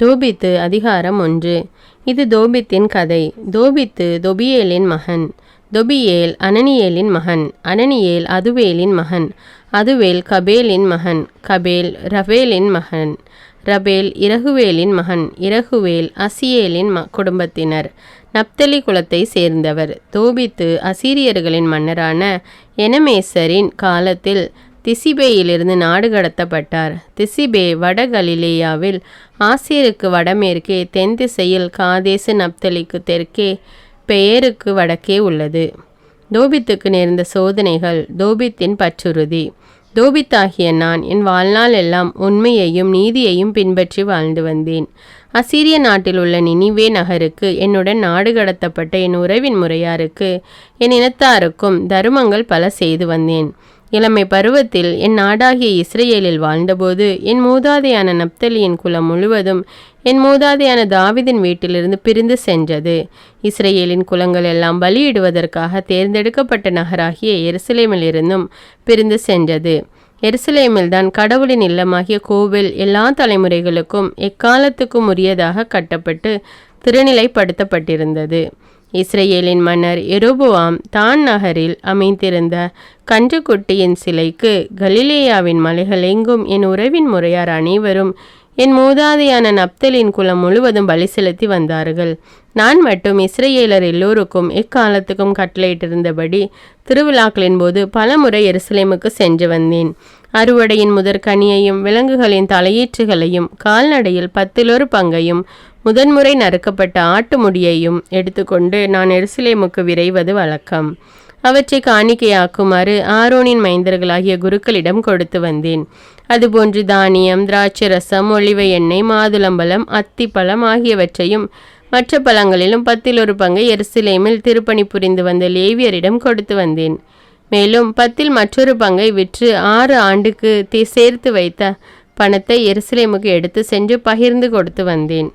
தோபித்து அதிகாரம் 1. இது தோபித்தின் கதை. தோபித்து தொபியேலின் மகன். தொபியேல் அனனியேலின் மகன். அனனியேல் அதுவேலின் மகன். அதுவேல் கபேலின் மகன். கபேல் ரபேலின் மகன். ரபேல் இரகுவேலின் மகன். இரகுவேல் அசியேலின் குடும்பத்தினர். நப்தலி குலத்தை சேர்ந்தவர். தோபித்து அசீரியர்களின் மன்னரான எனமேசரின் காலத்தில் திசிபேயிலிருந்து நாடு கடத்தப்பட்டார். திசிபே வட கலிலேயாவில் ஆசேருக்கு வடமேற்கே, தென் திசையில் காதேசு நப்தலிக்கு தெற்கே, பெயருக்கு வடக்கே உள்ளது. தோபித்துக்கு நேர்ந்த சோதனைகள். தோபித்தின் பற்றுறுதி. தோபித்தாகிய நான் என் வாழ்நாள் எல்லாம் உண்மையையும் நீதியையும் பின்பற்றி வாழ்ந்து வந்தேன். அசீரிய நாட்டில் உள்ள நினிவே நகருக்கு என்னுடன் நாடு கடத்தப்பட்ட என் உறவின் முறையாருக்கு என் இனத்தாருக்கும் தருமங்கள் பல செய்து வந்தேன். இளமை பருவத்தில் என் நாடாகிய இஸ்ரேலில் வாழ்ந்தபோது என் மூதாதையான நப்தலியின் குலம் முழுவதும் என் மூதாதையான தாவிதின் வீட்டிலிருந்து பிரிந்து சென்றது. இஸ்ரேலின் குலங்கள் எல்லாம் பலியிடுவதற்காக தேர்ந்தெடுக்கப்பட்ட நகராகிய எருசலேமிலிருந்தும் பிரிந்து சென்றது. எருசலேமில்தான் கடவுளின் இல்லமாகிய கோவில் எல்லா தலைமுறைகளுக்கும் எக்காலத்துக்கும் உரியதாக கட்டப்பட்டு திருநிலைப்படுத்தப்பட்டிருந்தது. இஸ்ரேலின் மன்னர் எரோபோவாம் தான் நகரில் அமைந்திருந்த கன்றுக்குட்டியின் சிலைக்கு கலிலேயாவின் மலைகள் எங்கும் என் உறவின் முறையார் அனைவரும் என் மூதாதையான நப்தலின் குலம் முழுவதும் பலி செலுத்தி வந்தார்கள். நான் மட்டும் இஸ்ரேலர் எல்லோருக்கும் எக்காலத்துக்கும் கட்டளையிட்டிருந்தபடி திருவிழாக்களின் போது பல முறை எருசலேமுக்கு சென்று வந்தேன். அறுவடையின் முதற்கனியையும் விலங்குகளின் தலையீற்றுகளையும் கால்நடையில் 10 பங்கையும் முதன்முறை நறுக்கப்பட்ட ஆட்டு முடியையும் எடுத்துக்கொண்டு நான் எருசலேமுக்கு விரைவது வழக்கம். அவற்றை காணிக்கையாக்குமாறு ஆரோனின் மைந்தர்களாகிய குருக்களிடம் கொடுத்து வந்தேன். அதுபோன்று தானியம், திராட்சரசம், ஒளிவ எண்ணெய், மாதுளம்பழம், அத்திப்பழம் ஆகியவற்றையும் மற்ற பழங்களிலும் 10 பங்கை எருசலேமில் திருப்பணி புரிந்து வந்த லேவியரிடம் கொடுத்து வந்தேன். மேலும் 10 மற்றொரு பங்கை விற்று 6 ஆண்டுக்கு சேர்த்து வைத்த பணத்தை எருசலேமுக்கு எடுத்து சென்று பகிர்ந்து கொடுத்து வந்தேன்.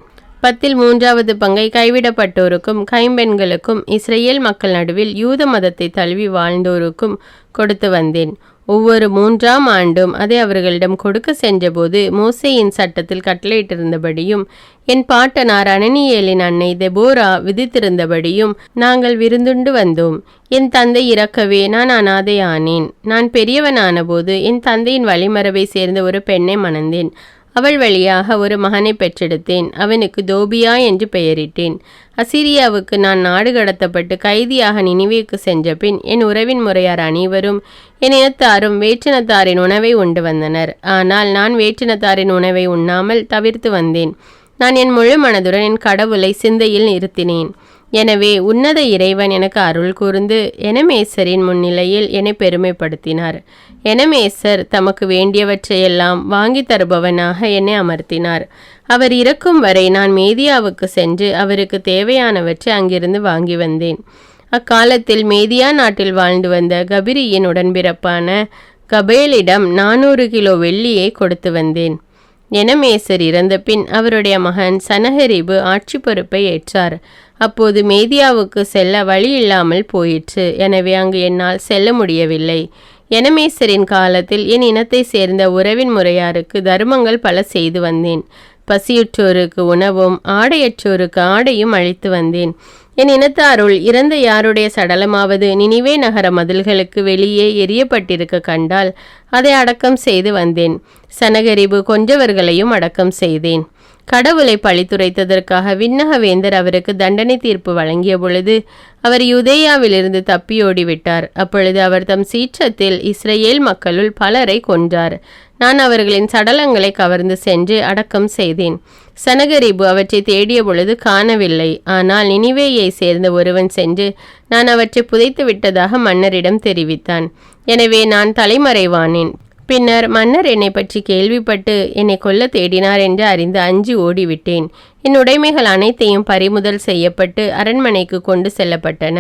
10 3வது பங்கை கைவிடப்பட்டோருக்கும் கைம்பெண்களுக்கும் இஸ்ரேல் மக்கள் நடுவில் யூத மதத்தை தழுவி வாழ்ந்தோருக்கும் கொடுத்து வந்தேன். ஒவ்வொரு 3ஆம் ஆண்டும் அதை அவர்களிடம் கொடுக்க சென்றபோது மோசேயின் சட்டத்தில் கட்டளையிட்டிருந்தபடியும் என் பாட்டனார் அனனியேலின் அன்னை தெபோரா விதித்திருந்தபடியும் நாங்கள் விருந்துண்டு வந்தோம். என் தந்தை இறக்கவே நான் அனாதையானேன். நான் பெரியவனான போது என் தந்தையின் வழிமரபை சேர்ந்த ஒரு பெண்ணை மணந்தேன். அவள் வழியாக ஒரு மகனை பெற்றெடுத்தேன். அவனுக்கு தோபியா என்று பெயரிட்டேன். அசீரியாவுக்கு நான் நாடு கடத்தப்பட்டு கைதியாக நினிவேக்கு சென்ற பின் என் உறவின் முறையார் அனைவரும் என் இனத்தாரும் வேற்றினத்தாரின் உணவை உண்டு வந்தனர். ஆனால் நான் வேற்றினத்தாரின் உணவை உண்ணாமல் தவிர்த்து வந்தேன். நான் என் முழு மனதுடன் என் கடவுளை சிந்தையில் நிறுத்தினேன். எனவே உன்னத இறைவன் எனக்கு அருள் கூர்ந்து எனமேசரின் முன்னிலையில் என்னை பெருமைப்படுத்தினார். எனமேசர் தமக்கு வேண்டியவற்றையெல்லாம் வாங்கி தருபவனாக என்னை அமர்த்தினார். அவர் இறக்கும் வரை நான் மேதியாவுக்கு சென்று அவருக்கு தேவையானவற்றை அங்கிருந்து வாங்கி வந்தேன். அக்காலத்தில் மேதியா நாட்டில் வாழ்ந்து வந்த கபிரியின் உடன்பிறப்பான கபேலிடம் 400 கிலோ வெள்ளியை கொடுத்து வந்தேன். எனமேசர் இறந்த பின் அவருடைய மகன் சனகரிபு ஆட்சி பொறுப்பை ஏற்றார். அப்போது மேதியாவுக்கு செல்ல வழி இல்லாமல் போயிற்று. எனவே அங்கு என்னால் செல்ல முடியவில்லை. எனமேசரின் காலத்தில் என் இனத்தை சேர்ந்த உறவின் முறையாருக்கு தர்மங்கள் பல செய்து வந்தேன். பசியுற்றோருக்கு உணவும் ஆடையற்றோருக்கு ஆடையும் அளித்து வந்தேன். என் இனத்தாருள் இறந்த யாருடைய சடலமாவது நினிவே நகர மதில்களுக்கு வெளியே எரியப்பட்டிருக்க கண்டால் அதை அடக்கம் செய்து வந்தேன். சனகரிபு கொன்றவர்களையும் அடக்கம் செய்தேன். கடவுளை பழித்துரைத்ததற்காக விண்ணக வேந்தர் அவருக்கு தண்டனை தீர்ப்பு வழங்கிய பொழுது அவர் யூதேயாவிலிருந்து தப்பியோடிவிட்டார். அப்பொழுது அவர் தம் சீற்றத்தில் இஸ்ரேல் மக்களுள் பலரை கொன்றார். நான் அவர்களின் சடலங்களை கவர்ந்து சென்று அடக்கம் செய்தேன். சனகரிபு அவற்றை தேடிய பொழுது காணவில்லை. ஆனால் நினிவேயை சேர்ந்த ஒருவன் சென்று நான் அவற்றை புதைத்து விட்டதாக மன்னரிடம் தெரிவித்தான். எனவே நான் தலைமறைவானேன். பின்னர் மன்னர் என்னை பற்றி கேள்விப்பட்டு என்னை கொல்ல தேடினார் என்று அறிந்து அஞ்சி ஓடிவிட்டேன். என் உடைமைகள் அனைத்தையும் பறிமுதல் செய்யப்பட்டு அரண்மனைக்கு கொண்டு செல்லப்பட்டன.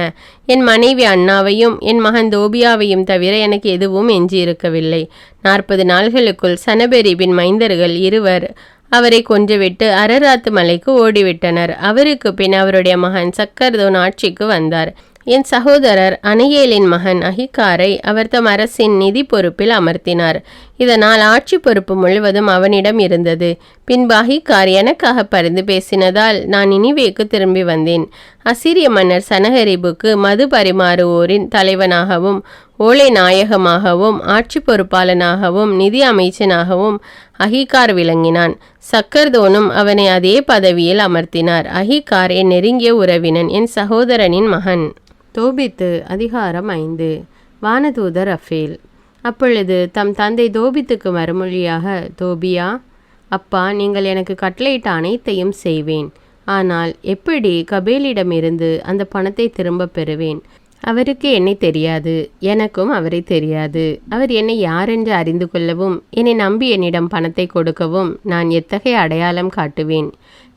என் மனைவி அன்னாவையும் என் மகன் தோபியாவையும் தவிர எனக்கு எதுவும் எஞ்சியிருக்கவில்லை. 40 நாள்களுக்குள் சனபெரிபின் மைந்தர்கள் 2 அவரை கொன்றுவிட்டு அரராத்து மலைக்கு ஓடிவிட்டனர். அவருக்கு பின் அவருடைய மகன் சக்கர்தோன் ஆட்சிக்கு வந்தார். என் சகோதரர் அனியேலின் மகன் அஹிக்காரை அவர் தம் அரசின் நிதி பொறுப்பில் அமர்த்தினார். இதனால் ஆட்சி பொறுப்பு முழுவதும் அவனிடம் இருந்தது. பின்பு அஹிக்கார் எனக்காக பரிந்து பேசினதால் நான் நினிவேக்கு திரும்பி வந்தேன். அசீரிய மன்னர் சனகரிபுக்கு மது பரிமாறுவோரின் தலைவனாகவும் ஓலை நாயகமாகவும் ஆட்சி பொறுப்பாளனாகவும் நிதி அமைச்சனாகவும் அஹிக்கார் விளங்கினான். சக்கர்தோனும் அவனை அதே பதவியில் அமர்த்தினார். அஹிக்கார் என் நெருங்கிய உறவினன், என் சகோதரனின் மகன். தோபித்து அதிகாரம் 5. வானதூதர் ரஃபேல். அப்பொழுது தம் தந்தை தோபித்துக்கு மறுமொழியாக, தோபியா, அப்பா, நீங்கள் எனக்கு கட்டளையிட்ட அனைத்தையும் செய்வேன். ஆனால் எப்படி கபேலிடமிருந்து அந்த பணத்தை திரும்ப பெறுவேன்? அவருக்கு என்னை தெரியாது, எனக்கும் அவரை தெரியாது. அவர் என்னை யாரென்று அறிந்து கொள்ளவும் என்னை நம்பி என்னிடம் பணத்தை கொடுக்கவும் நான் எத்தகைய அடையாளம் காட்டுவேன்?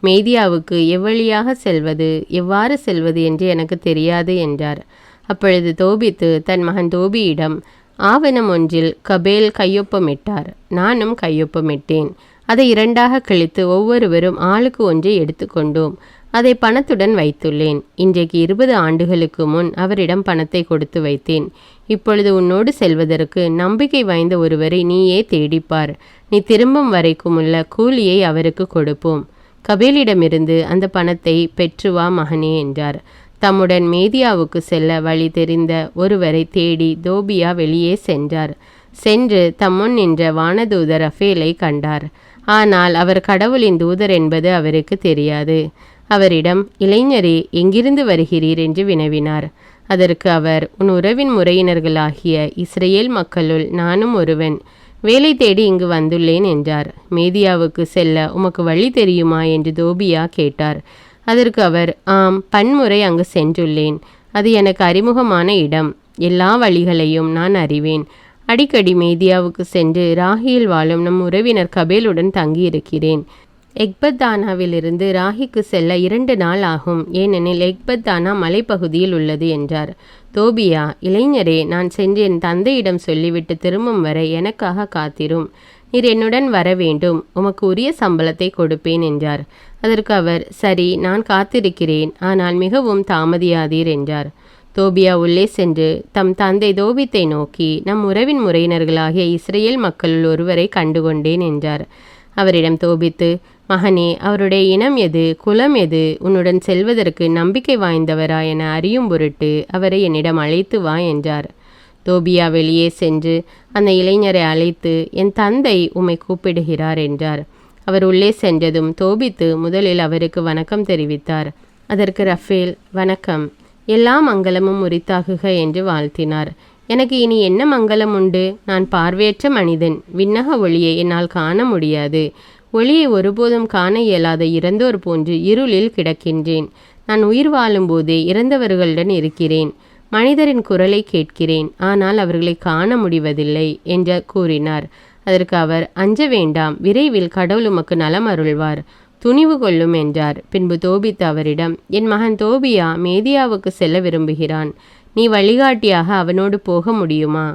மேதியாவுக்கு எவ்வழியாக செல்வது, எவ்வாறு செல்வது என்று எனக்கு தெரியாது என்றார். அப்பொழுது தோபித்து தன் மகன் தோபியிடம் ஆவணம் ஒன்றில் கபேல் கையொப்பமிட்டார். நானும் கையொப்பமிட்டேன். அதை 2ஆக கிழித்து ஒவ்வொருவரும் ஆளுக்கு ஒன்றை எடுத்துக்கொண்டோம். அதை பணத்துடன் வைத்துள்ளேன். இன்றைக்கு 20 ஆண்டுகளுக்கு முன் அவரிடம் பணத்தை கொடுத்து வைத்தேன். இப்பொழுது உன்னோடு செல்வதற்கு நம்பிக்கை வாய்ந்த ஒருவரை நீயே தேடிப்பார். நீ திரும்பும் வரைக்கும் உள்ள கூலியை அவருக்கு கொடுப்போம். கபேலிடமிருந்து அந்த பணத்தை பெற்று வா மகனே என்றார். தம்முடன் மேதியாவுக்கு செல்ல வழி தெரிந்த ஒருவரை தேடி தோபியா வெளியே சென்றார். சென்று தம்முன் நின்ற வானதூதர் ரஃபேலை கண்டார். ஆனால் அவர் கடவுளின் தூதர் என்பது அவருக்கு தெரியாது. அவரிடம், இளைஞரே, எங்கிருந்து வருகிறீர் என்று வினவினார். அதற்கு அவர், உன் உறவின் முறையினர்களாகிய இஸ்ரேல் மக்களுள் நானும் ஒருவன். வேலை தேடி இங்கு வந்துள்ளேன் என்றார். மேதியாவுக்கு செல்ல உமக்கு வழி தெரியுமா என்று தோபியா கேட்டார். அதற்கு அவர், ஆம், பன்முறை அங்கு சென்றுள்ளேன். அது எனக்கு அறிமுகமான இடம். எல்லா வழிகளையும் நான் அறிவேன். அடிக்கடி மேதியாவுக்கு சென்று ராகியில் வாழும் நம் உறவினர் கபேலுடன் தங்கியிருக்கிறேன். எக்பத்தானாவிலிருந்து ராகிக்கு செல்ல 2 நாள் ஆகும், ஏனெனில் எக்பத்தானா மலைப்பகுதியில் உள்ளது என்றார். தோபியா, இளைஞரே, நான் சென்று என் தந்தையிடம் சொல்லிவிட்டு திரும்பும் வரை எனக்காக காத்திரும். நீர் என்னுடன் வர வேண்டும். உமக்கு உரிய சம்பளத்தை கொடுப்பேன் என்றார். அதற்கு அவர், சரி, நான் காத்திருக்கிறேன், ஆனால் மிகவும் தாமதியாதீர் என்றார். தோபியா உள்ளே சென்று தம் தந்தை தோபித்தை நோக்கி, நம் உறவின் முறையினர்களாகிய இஸ்ரேல் மக்களுள் ஒருவரை கண்டுகொண்டேன் என்றார். அவரிடம் தோபித்து, மகனே, அவருடைய இனம் எது, குலம் எது, உன்னுடன் செல்வதற்கு நம்பிக்கை வாய்ந்தவரா என அறியும் பொருட்டு அவரை என்னிடம் அழைத்து வா என்றார். தோபியா வெளியே சென்று அந்த இளைஞரை அழைத்து, என் தந்தை உம்மை கூப்பிடுகிறார் என்றார். அவர் உள்ளே சென்றதும் தோபித்து முதலில் அவருக்கு வணக்கம் தெரிவித்தார். அதற்கு ரஃபேல், வணக்கம், எல்லா மங்களமும் உரித்தாகுக என்று வாழ்த்தினார். எனக்கு இனி என்ன மங்களம் உண்டு? நான் பார்வையற்ற மனிதன். விண்ணக ஒளியை என்னால் காண முடியாது. ஒளியை ஒருபோதும் காண இயலாத இறந்தோர் போன்று இருளில் கிடக்கின்றேன். நான் உயிர் வாழும்போதே இறந்தவர்களுடன் இருக்கிறேன். மனிதரின் குரலை கேட்கிறேன், ஆனால் அவர்களை காண முடிவதில்லை என்று கூறினார். அதற்கு அவர், அஞ்ச வேண்டாம், விரைவில் கடவுள் உமக்கு நலம் அருள்வார், துணிவு கொள்ளும் என்றார். பின்பு தோபித்து அவரிடம், என் மகன் தோபியா மேதியாவுக்கு செல்ல விரும்புகிறான். நீ வழிகாட்டியாக அவனோடு போக முடியுமா?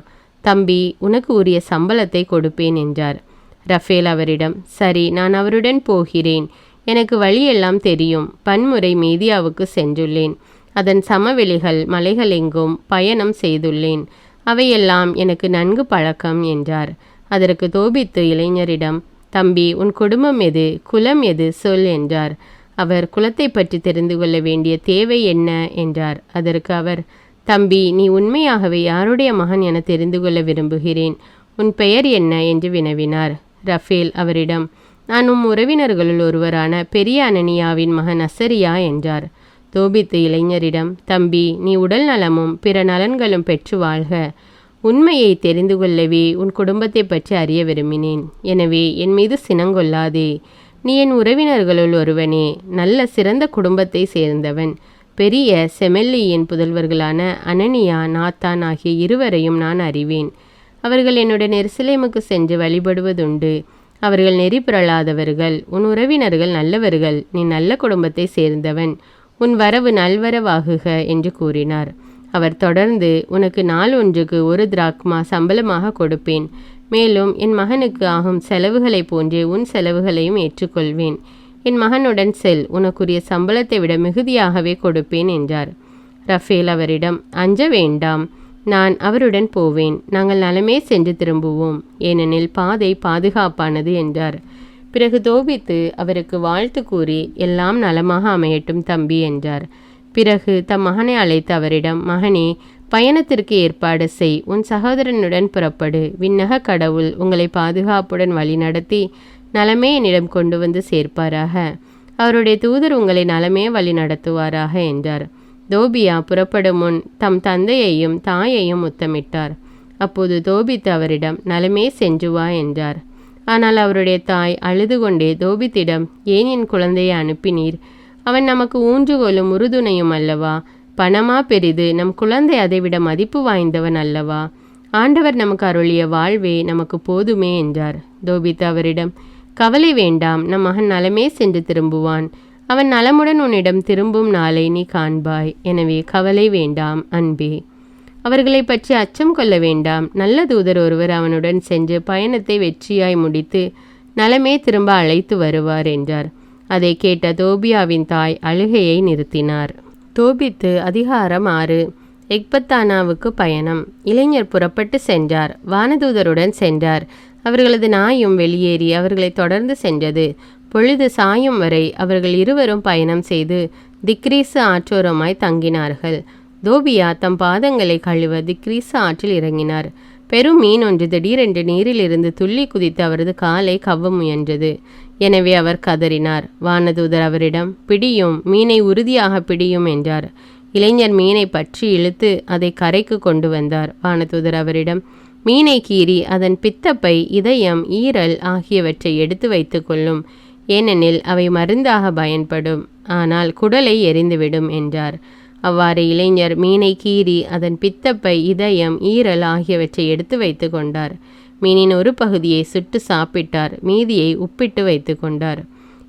தம்பி, உனக்கு உரிய சம்பளத்தை கொடுப்பேன் என்றார். ரஃபேல் அவரிடம், சரி, நான் அவருடன் போகிறேன். எனக்கு வழியெல்லாம் தெரியும். பன்முறை மேதியாவுக்கு சென்றுள்ளேன். அதன் சமவெளிகள் மலைகள் எங்கும் பயணம் செய்துள்ளேன். அவையெல்லாம் எனக்கு நன்கு பழக்கம் என்றார். அதற்கு தோபித்து இளைஞரிடம், தம்பி, உன் குடும்பம் எது, குலம் எது, சொல் என்றார். அவர், குலத்தை பற்றி தெரிந்து கொள்ள வேண்டிய தேவை என்ன என்றார். அதற்கு அவர், தம்பி, நீ உண்மையாகவே யாருடைய மகன் என தெரிந்து கொள்ள விரும்புகிறேன். உன் பெயர் என்ன என்று வினவினார். ரஃபேல் அவரிடம், நான் உம் உறவினர்களுள் ஒருவரான பெரிய அனனியாவின் மகன் அசரியா என்றார். தோபித்து இளைஞரிடம், தம்பி, நீ உடல் நலமும் பிற நலன்களும் பெற்று வாழ்க. உண்மையை தெரிந்து கொள்ளவே உன் குடும்பத்தை பற்றி அறிய விரும்பினேன். எனவே என் மீது சினங்கொள்ளாதே. நீ என் உறவினர்களுள் ஒருவனே. நல்ல சிறந்த குடும்பத்தை சேர்ந்தவன். பெரிய செமெல்லியின் புதல்வர்களான அனனியா, நாத்தான் ஆகிய இருவரையும் நான் அறிவேன். அவர்கள் என்னுடன் எருசலேமுக்கு சென்று வழிபடுவதுண்டு. அவர்கள் நெறி புரளாதவர்கள். உன் உறவினர்கள் நல்லவர்கள். நீ நல்ல குடும்பத்தை சேர்ந்தவன். உன் வரவு நல்வரவாகுக என்று கூறினார். அவர் தொடர்ந்து, உனக்கு நாள் ஒன்றுக்கு 1 திராக்மா சம்பளமாக கொடுப்பேன். மேலும் என் மகனுக்கு ஆகும் செலவுகளைப் போன்றே உன் செலவுகளையும் ஏற்றுக்கொள்வேன். என் மகனுடன் செல், உனக்குரிய சம்பளத்தை விட மிகுதியாகவே கொடுப்பேன் என்றார். ரஃபேல் அவரிடம், அஞ்ச வேண்டாம், நான் அவருடன் போவேன், நாங்கள் நலமே சென்று திரும்புவோம், ஏனெனில் பாதை பாதுகாப்பானது என்றார். பிறகு தோபித்து அவருக்கு வாழ்த்து கூறி, எல்லாம் நலமாக அமையட்டும் தம்பி என்றார். பிறகு தம் மகனை அழைத்து அவரிடம், மகனே, பயணத்திற்கு ஏற்பாடு செய், உன் சகோதரனுடன் புறப்படு, விண்ணக கடவுள் உங்களை பாதுகாப்புடன் வழி நடத்தி நலமே என்னிடம் கொண்டு வந்து சேர்ப்பாராக, அவருடைய தூதர் உங்களை நலமே வழி நடத்துவாராக என்றார். தோபியா புறப்படும் முன் தம் தந்தையையும் தாயையும் முத்தமிட்டார். அப்போது தோபித்து அவரிடம், நலமே சென்று வா என்றார். ஆனால் அவருடைய தாய் அழுது கொண்டே தோபித்திடம், ஏன் என் குழந்தையை அனுப்பினீர்? அவன் நமக்கு ஊன்றுகோலும் உறுதுணையும் அல்லவா? பணமா பெரிது, நம் குழந்தை அதைவிட மதிப்பு வாய்ந்தவன் அல்லவா? ஆண்டவர் நமக்கு அருளிய வாழ்வே நமக்கு போதுமே என்றார். தோபித்து அவரிடம், கவலை வேண்டாம், நம் மகன் நலமே சென்று திரும்புவான், அவன் நலமுடன் உன்னிடம் திரும்பும் நாளை நீ காண்பாய், எனவே கவலை வேண்டாம் அன்பே. அவர்களை பற்றி அச்சம் கொள்ள வேண்டாம், நல்ல தூதர் ஒருவர் அவனுடன் சென்று பயணத்தை வெற்றியாய் முடித்து நலமே திரும்ப அழைத்து வருவார் என்றார். அதை கேட்ட தோபியாவின் தாய் அழுகையை நிறுத்தினார். தோபித்து அதிகாரம் 6. எக்பத்தானாவுக்கு பயணம். இளைஞர் புறப்பட்டு சென்றார், வானதூதருடன் சென்றார். அவர்களது நாயும் வெளியேறி அவர்களை தொடர்ந்து சென்றது. பொழுது சாயும் வரை அவர்கள் இருவரும் பயணம் செய்து திக்ரீசு ஆற்றோரமாய் தங்கினார்கள். தோபியா தம் பாதங்களை கழுவ திக்ரீசு ஆற்றில் இறங்கினார். பெரும் மீன் ஒன்று திடீரென்று நீரிலிருந்து துள்ளி குதித்து அவரது காலை கவ்வ முயன்றது. எனவே அவர் கதறினார். வானதூதர் அவரிடம், பிடியும், மீனை உறுதியாக பிடியும் என்றார். இளைஞர் மீனை பற்றி இழுத்து அதை கரைக்கு கொண்டு வந்தார். வானதூதர் அவரிடம், மீனை கீறி அதன் பித்தப்பை, இதயம், ஈரல் ஆகியவற்றை எடுத்து வைத்து கொள்ளும், ஏனெனில் அவை மருந்தாக பயன்படும், ஆனால் குடலை எரிந்துவிடும் என்றார். அவ்வாறு இளைஞர் மீனை கீறி அதன் பித்தப்பை, இதயம், ஈரல் ஆகியவற்றை எடுத்து வைத்து கொண்டார். மீனின் ஒரு பகுதியை சுட்டு சாப்பிட்டார், மீதியை உப்பிட்டு வைத்து கொண்டார்.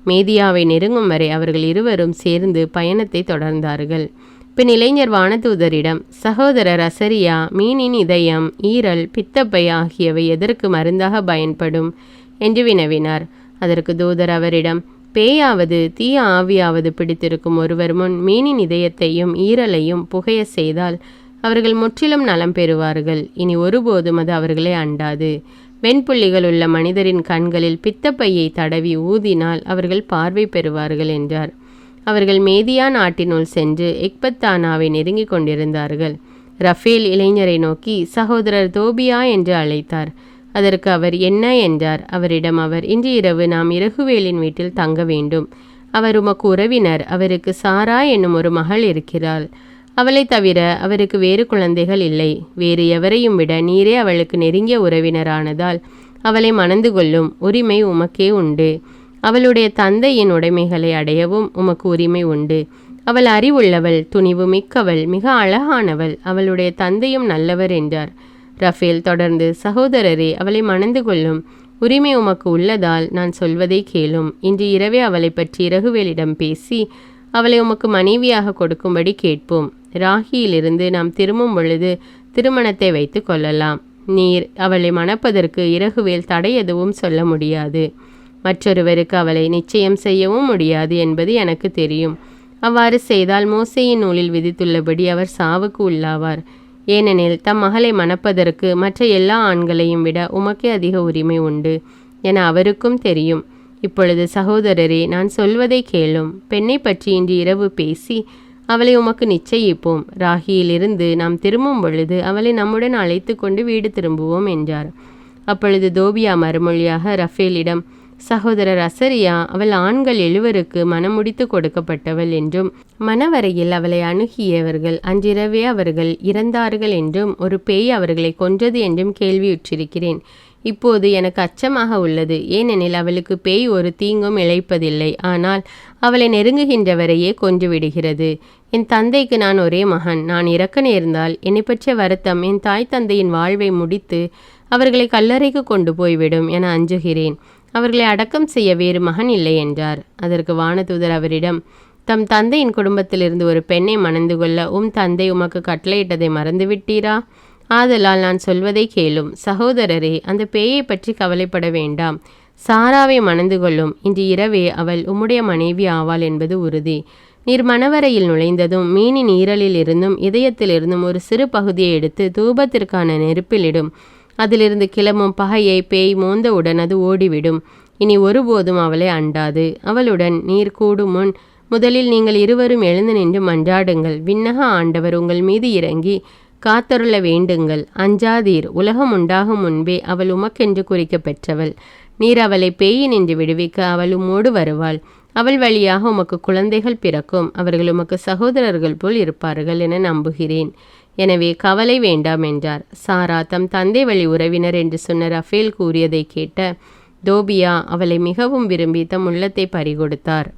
மேதியாவை நெருங்கும் வரை அவர்கள் இருவரும் சேர்ந்து பயணத்தை தொடர்ந்தார்கள். பின் இளைஞர் வானதூதரிடம், சகோதரர் அசரியா, மீனின் இதயம், ஈரல், பித்தப்பை ஆகியவை எதற்கு மருந்தாக பயன்படும் என்று வினவினார். அதற்கு தூதர் அவரிடம், பேயாவது தீய ஆவியாவது பிடித்திருக்கும் ஒருவர் முன் மீனின் இதயத்தையும் ஈரலையும் புகைய செய்தால் அவர்கள் முற்றிலும் நலம் பெறுவார்கள். இனி ஒருபோதும் அது அவர்களை அண்டாது. வெண்புள்ளிகள் உள்ள மனிதரின் கண்களில் பித்தப்பையை தடவி ஊதினால் அவர்கள் பார்வை பெறுவார்கள் என்றார். அவர்கள் மேதியா நாட்டினுள் சென்று எக்பத்தானாவை நெருங்கி கொண்டிருந்தார்கள். ரஃபேல் இளைஞரை நோக்கி, சகோதரர் தோபியா என்று அழைத்தார். அதற்கு அவர், என்ன என்றார். அவரிடம் அவர், இன்று இரவு நாம் இறகுவேலின் வீட்டில் தங்க வேண்டும். அவர் உமக்கு உறவினர். அவருக்கு சாரா என்னும் ஒரு மகள் இருக்கிறாள். அவளை தவிர அவருக்கு வேறு குழந்தைகள் இல்லை. வேறு எவரையும் விட நீரே அவளுக்கு நெருங்கிய உறவினரானதால் அவளை மணந்து கொள்ளும் உரிமை உமக்கே உண்டு. அவளுடைய தந்தையின் உடைமைகளை அடையவும் உமக்கு உரிமை உண்டு. அவள் அறிவுள்ளவள், துணிவு மிக்கவள், மிக அழகானவள். அவளுடைய தந்தையும் நல்லவர் என்றார். ரஃபேல் தொடர்ந்து, சகோதரரே, அவளை மணந்து கொள்ளும் உரிமை உமக்கு உள்ளதால் நான் சொல்வதை கேளும். இன்று இரவே அவளை பற்றி இறகுவேலிடம் பேசி அவளை உமக்கு மனைவியாக கொடுக்கும்படி கேட்போம். ராகியிலிருந்து நாம் திரும்பும் பொழுது திருமணத்தை வைத்து கொள்ளலாம். நீர் அவளை மணப்பதற்கு இறகுவேல் தடை எதுவும் சொல்ல முடியாது. மற்றொருவருக்கு அவளை நிச்சயம் செய்யவும் முடியாது என்பது எனக்கு தெரியும். அவ்வாறு செய்தால் மோசேயின் நூலில் விதித்துள்ளபடி அவர் சாவுக்கு உள்ளாவார். ஏனெனில் தம் மகளை மணப்பதற்கு மற்ற எல்லா ஆண்களையும் விட உமக்கே அதிக உரிமை உண்டு என அவருக்கும் தெரியும். இப்பொழுது சகோதரரே, நான் சொல்வதை கேளும். பெண்ணை பற்றி இன்று இரவு பேசி அவளை உமக்கு நிச்சயிப்போம். ராகியிலிருந்து நாம் திரும்பும் பொழுது அவளை நம்முடன் அழைத்து கொண்டு வீடு திரும்புவோம் என்றார். அப்பொழுது தோபியா மறுமொழியாக ரஃபேலிடம், சகோதரர் அசரியா, அவள் ஆண்கள் 7 மனமுடித்து கொடுக்கப்பட்டவள் என்றும் மணவரையில் அவளை அணுகியவர்கள் அன்றிரவே அவர்கள் இறந்தார்கள் என்றும் ஒரு பேய் அவர்களை கொன்றது என்றும் கேள்வியுற்றிருக்கிறேன். இப்போது எனக்கு அச்சமாக உள்ளது. ஏனெனில் அவளுக்கு பேய் ஒரு தீங்கும் இழைப்பதில்லை, ஆனால் அவளை நெருங்குகின்றவரையே கொன்றுவிடுகிறது. என் தந்தைக்கு நான் ஒரே மகன். நான் இறக்க நேர்ந்தால் என்னை பற்றிய வருத்தம் என் தாய் தந்தையின் வாழ்வை முடித்து அவர்களை கல்லறைக்கு கொண்டு போய்விடும் என அஞ்சுகிறேன். அவர்களை அடக்கம் செய்ய வேறு மகன் இல்லை என்றார். அதற்கு வானதூதர் அவரிடம், தம் தந்தையின் குடும்பத்திலிருந்து ஒரு பெண்ணை மணந்து கொள்ள தந்தை உமக்கு கட்டளையிட்டதை மறந்துவிட்டீரா? ஆதலால் நான் சொல்வதை கேளும். சகோதரரே, அந்த பேயை பற்றி கவலைப்பட வேண்டாம். சாராவை மணந்து கொள்ளும். இன்று இரவே அவள் உம்முடைய மனைவி ஆவாள் என்பது உறுதி. நீர் மணவரையில் நுழைந்ததும் மீனின் ஈரலில் இருந்தும் இதயத்திலிருந்தும் ஒரு சிறு பகுதியை எடுத்து தூபத்திற்கான நெருப்பிலிடும். அதிலிருந்து கிளம்பும் பகையை பேய் மோந்தவுடன் அது ஓடிவிடும். இனி ஒருபோதும் அவளை அண்டாது. அவளுடன் நீர் கூடும் முன் முதலில் நீங்கள் இருவரும் எழுந்து நின்று மன்றாடுங்கள். விண்ணக ஆண்டவர் உங்கள் மீது இறங்கி காத்தருள வேண்டுங்கள். அஞ்சாதீர். உலகம் உண்டாகும் முன்பே அவள் உமக்கென்று குறிக்க பெற்றவள். நீர் அவளை பேயினின்று விடுவிக்க அவள் உம்மோடு வருவாள். அவள் வழியாக உமக்கு குழந்தைகள் பிறக்கும். அவர்கள் உமக்கு சகோதரர்கள் போல் இருப்பார்கள் என நம்புகிறேன். எனவே கவலை வேண்டாம் என்றார். சாரா தம் தந்தை வழி உறவினர் என்று சொன்ன ரஃபேல் கூறியதை கேட்ட தோபியா அவளை மிகவும் விரும்பி தம் உள்ளத்தை பறிகொடுத்தார்.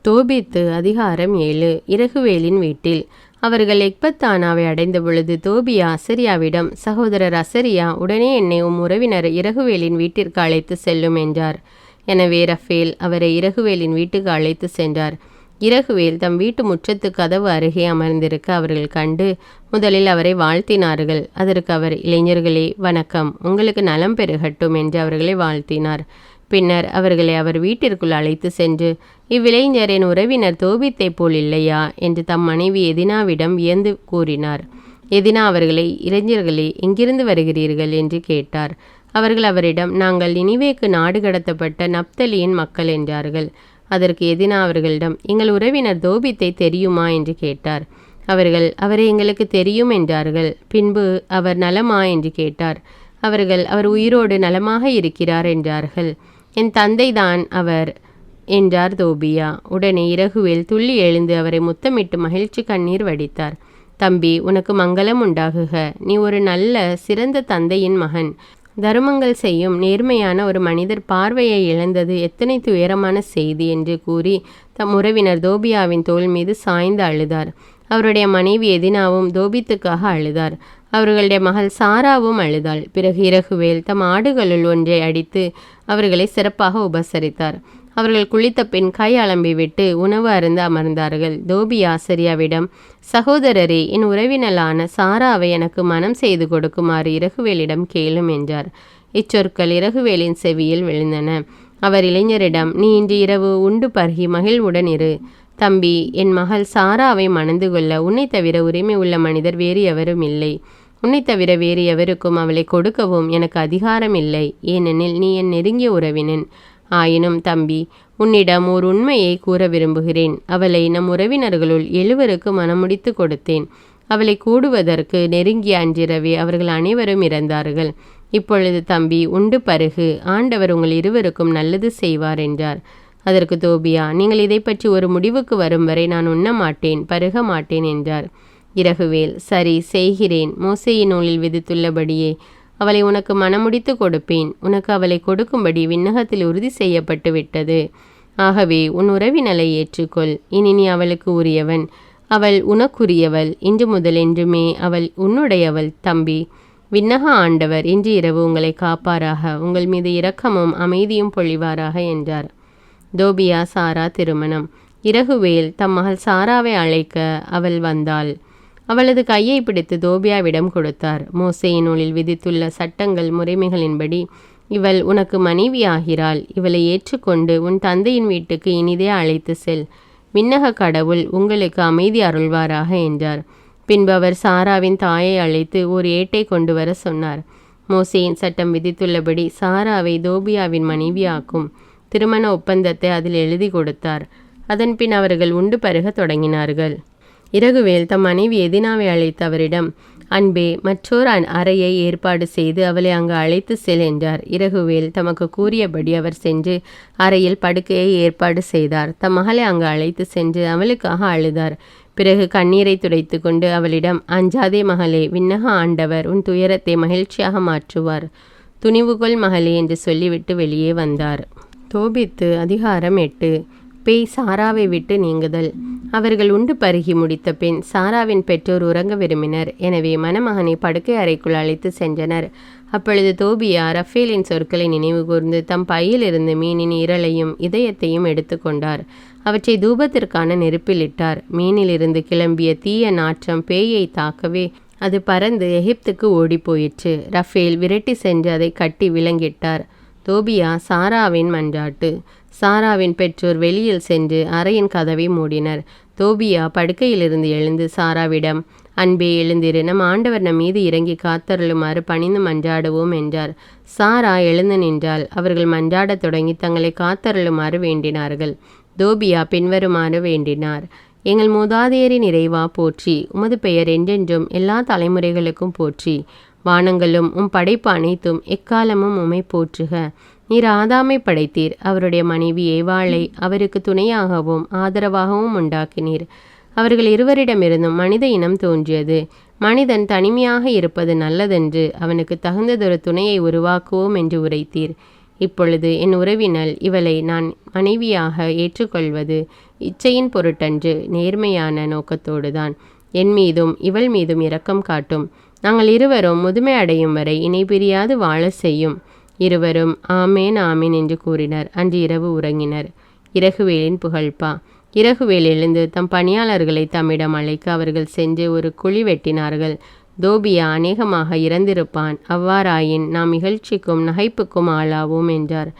தோபித்து அதிகாரம் 7. இரகுவேலின் வீட்டில். அவர்கள் எக்பத்தானாவை அடைந்த பொழுது தோபியா அசரியாவிடம், சகோதரர் அசரியா, உடனே என்னை உம் உறவினர் இரகுவேலின் வீட்டிற்கு அழைத்து செல்லும் என்றார். எனவே ரஃபேல் அவரை இரகுவேலின் வீட்டுக்கு அழைத்து சென்றார். இரகுவேல் தம் வீட்டு முற்றத்து கதவு அருகே அமர்ந்திருக்க அவர்கள் கண்டு முதலில் அவரை வாழ்த்தினார்கள். அதற்கு அவர், இளைஞர்களே வணக்கம், உங்களுக்கு நலம் பெருகட்டும் என்று அவர்களை வாழ்த்தினார். பின்னர் அவர்களை அவர் வீட்டிற்குள் அழைத்து சென்று, இவ்விளைஞர் என் உறவினர் தோபித்தை போல் இல்லையா என்று தம் மனைவி எதினாவிடம் வியந்து கூறினார். எதினா அவர்களை, இளைஞர்களே எங்கிருந்து வருகிறீர்கள் என்று கேட்டார். அவர்கள் அவரிடம், நாங்கள் நினிவேக்கு நாடு கடத்தப்பட்ட நப்தலியின் மக்கள் என்றார்கள். அதற்கு எதினா அவர்களிடம், எங்கள் உறவினர் தோபித்தை தெரியுமா என்று கேட்டார். அவர்கள், அவரை எங்களுக்கு தெரியும் என்றார்கள். பின்பு அவர் நலமா என்று கேட்டார். அவர்கள், அவர் உயிரோடு நலமாக இருக்கிறார் என்றார்கள். என் தந்தைதான் அவர் என்றார் தோபியா. உடனே இரகுவேல் துள்ளி எழுந்து அவரை முத்தமிட்டு மகிழ்ச்சி கண்ணீர் வடித்தார். தம்பி, உனக்கு மங்களம் உண்டாகுக. நீ ஒரு நல்ல சிறந்த தந்தையின் மகன். தருமங்கள் செய்யும் நேர்மையான ஒரு மனிதர் பார்வையை இழந்தது எத்தனை துயரமான செய்தி என்று கூறி தம் உறவினர் தோபியாவின் தோள் மீது சாய்ந்து அழுதார். அவருடைய மனைவி எதினாவும் தோபித்துக்காக அழுதார். அவர்களுடைய மகள் சாராவும் அழுதாள். பிறகு இரகுவேல் தம் ஆடுகளுள் ஒன்றை அடித்து அவர்களை சிறப்பாக உபசரித்தார். அவர்கள் குளித்த பின் கை அலம்பி விட்டு உணவு அருந்த அமர்ந்தார்கள். தோபியா ஆசரியாவிடம், சகோதரரே, என் உறவினலான சாராவை எனக்கு மனம் செய்து கொடுக்குமாறு இரகுவேலிடம் கேளும் என்றார். இச்சொற்கள் இரகுவேலின் செவியில் விழுந்தன. அவர் இளைஞரிடம், நீ இன்று இரவு உண்டு பருகி மகிழ்வுடன் இரு. தம்பி, என் மகள் சாராவை மணந்து கொள்ள உன்னை தவிர உரிமை உள்ள மனிதர் வேறு எவரும் இல்லை. உன்னை தவிர வேறு எவருக்கும் அவளை கொடுக்கவும் எனக்கு அதிகாரம் இல்லை. ஏனெனில் நீ என் நெருங்கிய உறவினன். ஆயினும் தம்பி, உன்னிடம் ஓர் உண்மையை கூற விரும்புகிறேன். அவளை நம் உறவினர்களுள் 7 மணமுடித்து கொடுத்தேன். அவளை கூடுவதற்கு நெருங்கிய அன்றிரவே அவர்கள் அனைவரும் இறந்தார்கள். இப்பொழுது தம்பி, உண்டு பருகு. ஆண்டவர் உங்கள் இருவருக்கும் நல்லது செய்வார் என்றார். அதற்கு தோபியா, நீங்கள் இதை பற்றி ஒரு முடிவுக்கு வரும் வரை நான் உண்ண மாட்டேன், பருக மாட்டேன் என்றார். இரகுவேல், சரி செய்கிறேன். மோசேயின் நூலில் விதித்துள்ளபடியே அவளை உனக்கு மணமுடித்து கொடுப்பேன். உனக்கு அவளை கொடுக்கும்படி விண்ணகத்தில் உறுதி செய்யப்பட்டு விட்டது. ஆகவே உன் உறவினலை ஏற்றுக்கொள். இனி நீ அவளுக்கு உரியவன், அவள் உனக்குரியவள். இன்று முதல் என்றுமே அவள் உன்னுடையவள். தம்பி, விண்ணக ஆண்டவர் இன்று இரவு உங்களை காப்பாராக, உங்கள் மீது இரக்கமும் அமைதியும் பொழிவாராக என்றார். தோபியா சாரா திருமணம். இரகுவேல் தம் மகள் சாராவை அழைக்க அவள் வந்தாள். அவளது கையை பிடித்து தோபியாவிடம் கொடுத்தார். மோசேயின் நூலில் விதித்துள்ள சட்டங்கள் முறைமைகளின்படி இவள் உனக்கு மனைவி ஆகிறாள். இவளை ஏற்றுக்கொண்டு உன் தந்தையின் வீட்டுக்கு இனிதே அழைத்து செல். விண்ணக கடவுள் உங்களுக்கு அமைதி அருள்வாராக என்றார். பின்பு அவர் சாராவின் தாயை அழைத்து ஒரு ஏட்டை கொண்டு வர சொன்னார். மோசேயின் சட்டம் விதித்துள்ளபடி சாராவை தோபியாவின் மனைவியாக்கும் திருமண ஒப்பந்தத்தை அதில் எழுதி கொடுத்தார். அதன்பின் அவர்கள் உண்டு பருக தொடங்கினார்கள். இரகுவேல் தம் மனைவி எதினாவை அழைத்து அவரிடம், அன்பே, மற்றோர் அறையை ஏற்பாடு செய்து அவளை அங்கு அழைத்து செல் என்றார். இரகுவேல் தமக்கு கூறியபடி அவர் சென்று அறையில் படுக்கையை ஏற்பாடு செய்தார். தம் மகளை அங்கு அழைத்து சென்று அவளுக்காக அழுதார். பிறகு கண்ணீரை துடைத்து கொண்டு அவளிடம், அஞ்சாதே மகளே, விண்ணக ஆண்டவர் உன் துயரத்தை மகிழ்ச்சியாக மாற்றுவார். துணிவுகொள் மகளே என்று சொல்லிவிட்டு வெளியே வந்தார். தோபித்து அதிகாரம் 8. பேய் சாராவை விட்டு நீங்குதல். அவர்கள் உண்டு பருகி முடித்த பின் சாராவின் பெற்றோர் உறங்க விரும்பினர். எனவே மணமகனை படுக்கை அறைக்குள் அழைத்து சென்றனர். அப்பொழுது தோபியா ரஃபேலின் சொற்களை நினைவு கூர்ந்து தம் பையிலிருந்து மீனின் இரளையும் இதயத்தையும் எடுத்து கொண்டார். அவற்றை தூபத்திற்கான நெருப்பில் இட்டார். மீனிலிருந்து கிளம்பிய தீய நாற்றம் பேயை தாக்கவே அது பறந்து எகிப்துக்கு ஓடி போயிற்று. ரஃபேல் விரட்டி சென்று அதை கட்டி விலங்கிட்டார். தோபியா சாராவின் மன்றாட்டு. சாராவின் பெற்றோர் வெளியில் சென்று அறையின் கதவை மூடினர். தோபியா படுக்கையிலிருந்து எழுந்து சாராவிடம், அன்பே எழுந்திரு, நம் ஆண்டவர் நம் மீது இறங்கி காத்தருளுமாறு பணிந்து மன்றாடுவோம் என்றார். சாரா எழுந்து நின்றாள். அவர்கள் மன்றாடத் தொடங்கி தங்களை காத்தருளுமாறு வேண்டினார்கள். தோபியா பின்வருமாறு வேண்டினார். எங்கள் மூதாதையரின் இறைவா போற்றி. உமது பெயர் என்றென்றும் எல்லா தலைமுறைகளுக்கும் போற்றி. வானங்களும் உம் படைப்பு அனைத்தும் எக்காலமும் உம்மை போற்றுக. நீர் ஆதாமை படைத்தீர். அவருடைய மனைவி ஏவாளை அவருக்கு துணையாகவும் ஆதரவாகவும் உண்டாக்கினீர். அவர்கள் இருவரிடமிருந்தும் மனித இனம் தோன்றியது. மனிதன் தனிமையாக இருப்பது நல்லதென்று அவனுக்கு தகுந்ததொரு துணையை உருவாக்குவோம் என்று உரைத்தீர். இப்பொழுது என் உறவினள் இவளை நான் மனைவியாக ஏற்றுக்கொள்வது இச்சையின் பொருட்டன்று, நேர்மையான நோக்கத்தோடுதான். என் மீதும் இவள் மீதும் இரக்கம் காட்டும். நாங்கள் இருவரும் முதுமை அடையும் வரை இணை பிரியாது வாழ செய்யும். இருவரும் ஆமேன் ஆமேன் என்று கூறினர். அன்று இரவு உறங்கினர். இறகுவேலின் புகழ்பா. இறகுவேல் எழுந்து தம் பணியாளர்களை தம்மிடம் அழைக்க அவர்கள் சென்று ஒரு குழி வெட்டினார்கள். தோபியா அநேகமாக இறந்திருப்பான். அவ்வாறாயின் நாம் இகழ்ச்சிக்கும் நகைப்புக்கும் ஆளாவோம் என்றார்.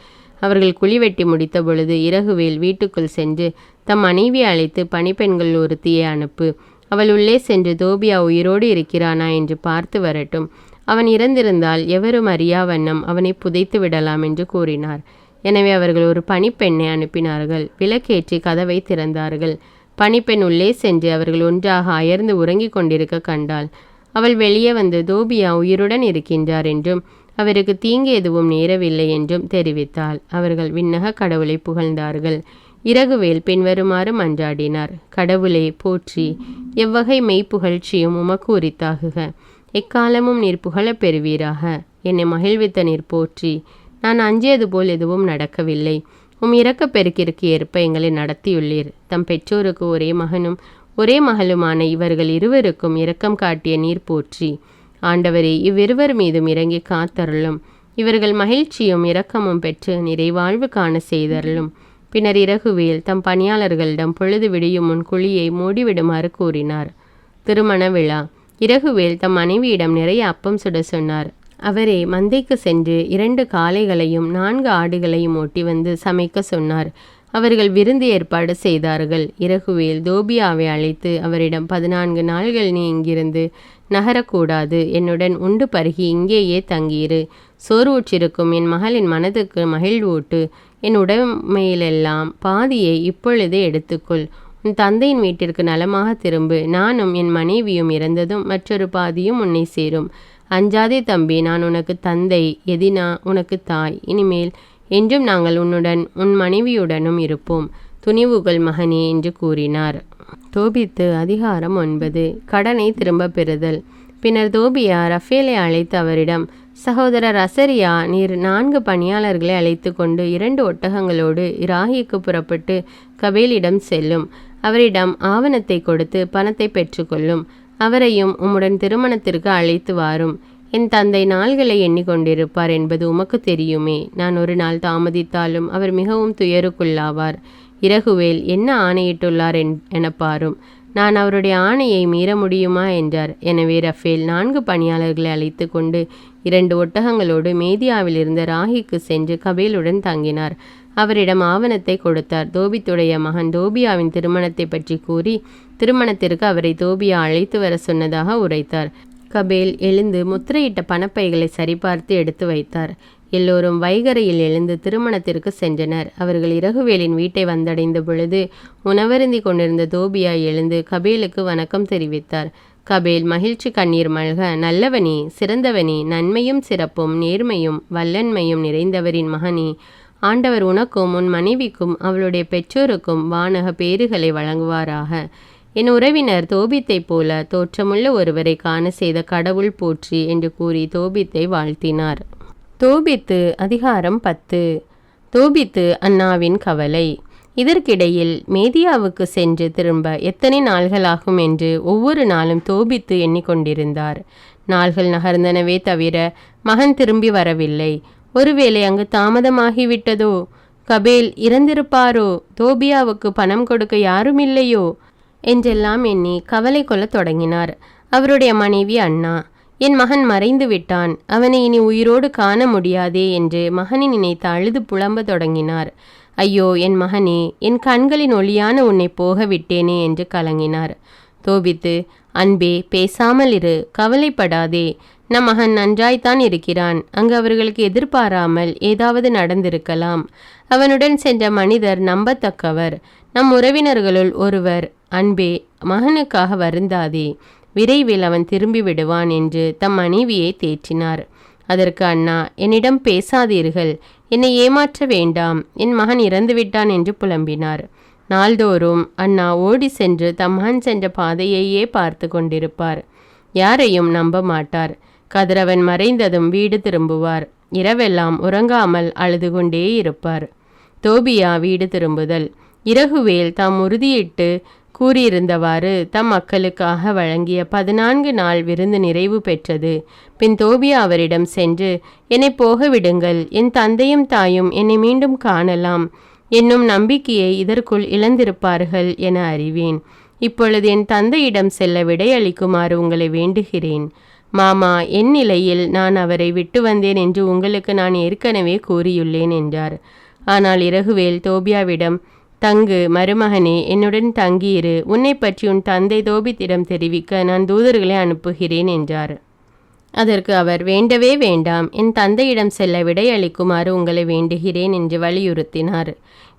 அவர்கள் குழி வெட்டி முடித்த பொழுது இறகுவேல் வீட்டுக்குள் சென்று தம் மனைவியை அழைத்து, பணிப்பெண்கள் ஒருத்தியை அனுப்பு. அவள் உள்ளே சென்று தோபியா உயிரோடு இருக்கிறானா என்று பார்த்து வரட்டும். அவன் இறந்திருந்தால் எவரும் அறியா வண்ணம் அவனை புதைத்து விடலாம் என்று கூறினார். எனவே அவர்கள் ஒரு பணிப்பெண்ணை அனுப்பினார்கள். விளக்கேற்றி கதவை திறந்தார்கள். பணிப்பெண் உள்ளே சென்று அவர்கள் ஒன்றாக அயர்ந்து உறங்கிக் கொண்டிருக்க கண்டாள். அவள் வெளியே வந்து தோபியா உயிருடன் இருக்கின்றார் என்றும் அவருக்கு தீங்கு எதுவும் நேரவில்லை என்றும் தெரிவித்தாள். அவர்கள் விண்ணக கடவுளை புகழ்ந்தார்கள். இறகுவேல் பின்வருமாறு மன்றாடினார். கடவுளே போற்றி. எவ்வகை மெய்ப்புகழ்ச்சியும் உமக்கு உரித்தாகுக. எக்காலமும் நீர் புகழப் பெறுவீராக. என்னை மகிழ்வித்த நீர் போற்றி. நான் அஞ்சியது போல் எதுவும் நடக்கவில்லை. உம் இரக்கப் பெருக்கிற்கு ஏற்ப எங்களை நடத்தியுள்ளீர். தம் பெற்றோருக்கு ஒரே மகனும் ஒரே மகளுமான இவர்கள் இருவருக்கும் இரக்கம் காட்டிய நீர் போற்றி. ஆண்டவரே, இவ்விருவர் மீதும் இறங்கி காத்தருளும். இவர்கள் மகிழ்ச்சியும் இரக்கமும் பெற்று நிறைவாழ்வு காண செய்தருளும். பின்னர் இறகுவேல் தம் பணியாளர்களிடம் பொழுது விடியும் முன் குழியை மூடிவிடுமாறு கூறினார். திருமண விழா. இறகுவேல் தம் மனைவியிடம் நிறைய அப்பம் சுட சொன்னார். அவரே மந்தைக்கு சென்று 2 காளைகளையும் 4 ஆடுகளையும் ஓட்டி வந்து சமைக்க சொன்னார். அவர்கள் விருந்து ஏற்பாடு செய்தார்கள். இறகுவேல் தோபியாவை அழைத்து அவரிடம், 14 நாள்கள் நீ இங்கிருந்து நகரக்கூடாது. என்னுடன் உண்டு பருகி இங்கேயே தங்கியிரு. சோர்வுற்றிருக்கும் என் மகளின் மனதுக்கு மகிழ்வூட்டு. என் உடைமையிலெல்லாம் பாதியை இப்பொழுதே எடுத்துக்கொள். உன் தந்தையின் வீட்டிற்கு நலமாக திரும்பு. நானும் என் மனைவியும் இறந்ததும் மற்றொரு பாதியும் உன்னை சேரும். அஞ்சாதே தம்பி, நான் உனக்கு தந்தை, எதினா உனக்கு தாய். இனிமேல் என்றும் நாங்கள் உன்னுடன் உன் மனைவியுடனும் இருப்போம். துணிவுகள் மகனே என்று கூறினார். தோபித்து அதிகாரம் 9. கடனை திரும்ப பெறுதல். பின்னர் தோபியா ரஃபேலை அழைத்து அவரிடம், சகோதரர் அசரியா, நீர் 4 பணியாளர்களை அழைத்து கொண்டு 2 ஒட்டகங்களோடு இராகிக்கு புறப்பட்டு கபேலிடம் செல்லும். அவரிடம் ஆவணத்தை கொடுத்து பணத்தை பெற்றுக்கொள்ளும். அவரையும் உம்முடன் திருமணத்திற்கு அழைத்து வாரும். என் தந்தை நாள்களை எண்ணிக்கொண்டிருப்பார் என்பது உமக்கு தெரியுமே. நான் ஒரு நாள் தாமதித்தாலும் அவர் மிகவும் துயருக்குள்ளாவார். இறகுவேல் என்ன ஆணையிட்டுள்ளார் என பாரும். நான் அவருடைய ஆணையை மீற முடியுமா என்றார். எனவே ரஃபேல் 4 பணியாளர்களை அழைத்து கொண்டு 2 ஒட்டகங்களோடு மேதியாவிலிருந்து ராகிக்கு சென்று கபேலுடன் தங்கினார். அவரிடம் ஆவணத்தை கொடுத்தார். தோபித்துடைய மகன் தோபியாவின் திருமணத்தை பற்றி கூறி திருமணத்திற்கு அவரை தோபியா அழைத்து வர சொன்னதாக உரைத்தார். கபேல் எழுந்து முத்திரையிட்ட பணப்பைகளை சரிபார்த்து எடுத்து வைத்தார். எல்லோரும் வைகரையில் எழுந்து திருமணத்திற்கு சென்றனர். அவர்கள் இறகுவேலின் வீட்டை வந்தடைந்த பொழுது உணவருந்தி கொண்டிருந்த தோபியா எழுந்து கபேலுக்கு வணக்கம் தெரிவித்தார். கபேல் மகிழ்ச்சி கண்ணீர் மல்க, நல்லவனே, சிறந்தவனே, நன்மையும் சிறப்பும் நேர்மையும் வல்லன்மையும் நிறைந்தவரின் மகனே, ஆண்டவர் உனக்கும் உன் மனைவிக்கும் அவளுடைய பெற்றோருக்கும் வானக பேறுகளை வழங்குவாராக. என் உறவினர் தோபித்தை போல தோற்றமுள்ள ஒருவரை காண செய்த கடவுள் போற்றி என்று கூறி தோபித்தை வாழ்த்தினார். தோபித்து அதிகாரம் 10. தோபித்து அன்னாவின் கவலை. இதற்கிடையில் மேதியாவுக்கு சென்று திரும்ப எத்தனை நாள்களாகும் என்று ஒவ்வொரு நாளும் தோபித்து எண்ணிக்கொண்டிருந்தார். நாள்கள் நகர்ந்தனவே தவிர மகன் திரும்பி வரவில்லை. ஒருவேளை அங்கு தாமதமாகிவிட்டதோ? கபேல் இறந்திருப்பாரோ? தோபியாவுக்கு பணம் கொடுக்க யாருமில்லையோ என்றெல்லாம் எண்ணி கவலை கொள்ளத் தொடங்கினார். அவருடைய மனைவி அன்னா, என் மகன் மறைந்து விட்டான், அவனை இனி உயிரோடு காண முடியாதே என்று மகனை நினைத்து அழுது புலம்ப தொடங்கினார். ஐயோ என் மகனே, என் கண்களின் ஒளியான உன்னை போக விட்டேனே என்று கலங்கினார். தோபித்து, அன்பே, பேசாமல் இரு, கவலைப்படாதே, நம் மகன் நன்றாய்த்தான் இருக்கிறான். அங்கு அவர்களுக்கு எதிர்பாராமல் ஏதாவது நடந்திருக்கலாம். அவனுடன் சென்ற மனிதர் நம்பத்தக்கவர், நம் உறவினர்களுள் ஒருவர். அன்பே, மகனுக்காக வருந்தாதே, விரைவில் அவன் திரும்பி விடுவான் என்று தம் மனைவியை தேற்றினார். அதற்கு அண்ணா, என்னிடம் பேசாதீர்கள், என்னை ஏமாற்ற வேண்டாம், என் மகன் இறந்துவிட்டான் என்று புலம்பினார். நாள்தோறும் அண்ணா ஓடி சென்று தம் மகன் சென்ற பாதையையே பார்த்து கொண்டிருப்பார். யாரையும் நம்ப மாட்டார். கதிரவன் மறைந்ததும் வீடு திரும்புவார். இரவெல்லாம் உறங்காமல் அழுது கொண்டே இருப்பார். தோபியா வீடு திரும்புதல். இறகுவேல் தாம் உறுதியிட்டு கூறியிருந்தவாறு தம் மக்களுக்காக வழங்கிய 14 நாள் விருந்து நிறைவு பெற்றது. பின் தோபியா அவரிடம் சென்று, என்னை போக விடுங்கள், என் தந்தையும் தாயும் என்னை மீண்டும் காணலாம் என்னும் நம்பிக்கையை இதற்குள் இழந்திருப்பார்கள் என அறிவேன். இப்பொழுது என் தந்தையிடம் செல்ல விடையளிக்குமாறு உங்களை வேண்டுகிறேன். மாமா, என் நிலையில் நான் அவரை விட்டு வந்தேன் என்று உங்களுக்கு நான் ஏற்கனவே கூறியுள்ளேன் என்றார். ஆனால் இறகுவேல் தோபியாவிடம், தங்கு மருமகனே, என்னுடன் தங்கியிரு, உன்னை பற்றி உன் தந்தை தோபித்திடம் தெரிவிக்க நான் தூதர்களை அனுப்புகிறேன் என்றார். அதற்கு அவர், வேண்டவே வேண்டாம், என் தந்தையிடம் செல்ல விடையளிக்குமாறு உங்களை வேண்டுகிறேன் என்று வலியுறுத்தினார்.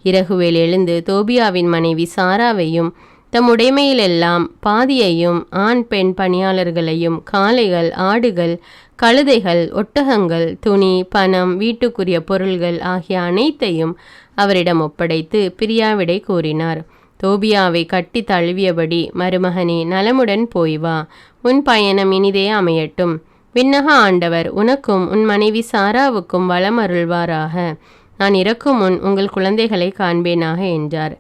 இறகுவேல் எழுந்து தோபியாவின் மனைவி சாராவையும் தம் உடைமையிலெல்லாம் பாதியையும் ஆண் பெண் பணியாளர்களையும் காளைகள், ஆடுகள், கழுதைகள், ஒட்டகங்கள், துணி, பணம், வீட்டுக்குரிய பொருள்கள் ஆகிய அனைத்தையும் அவரிடம் ஒப்படைத்து பிரியாவிடை கூறினார். தோபியாவை கட்டி தழுவியபடி, மருமகனே, நலமுடன் போய் வா, உன் பயணம் இனிதே அமையட்டும். விண்ணக ஆண்டவர் உனக்கும் உன் மனைவி சாராவுக்கும் வளம் அருள்வாராக. நான் இறக்கும் முன் உங்கள் குழந்தைகளை காண்பேனாக என்றார்.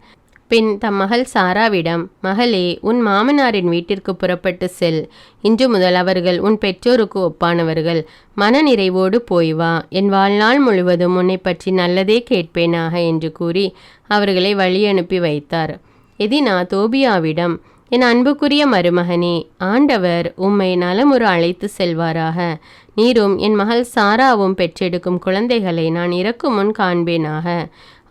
பின் தம் மகள் சாராவிடம், மகளே, உன் மாமனாரின் வீட்டிற்கு புறப்பட்டு செல். இன்று முதல் அவர்கள் உன் பெற்றோருக்கு ஒப்பானவர்கள். மன நிறைவோடு போய் வா. என் வாழ்நாள் முழுவதும் உன்னை பற்றி நல்லதே கேட்பேனாக என்று கூறி அவர்களை வழி அனுப்பி வைத்தார். எதினா தோபியாவிடம், என் அன்புக்குரிய மருமகனே, ஆண்டவர் உம்மை நலமுற அழைத்து செல்வாராக. நீரும் என் மகள் சாராவும் பெற்றெடுக்கும் குழந்தைகளை நான் இறக்கும் முன் காண்பேனாக.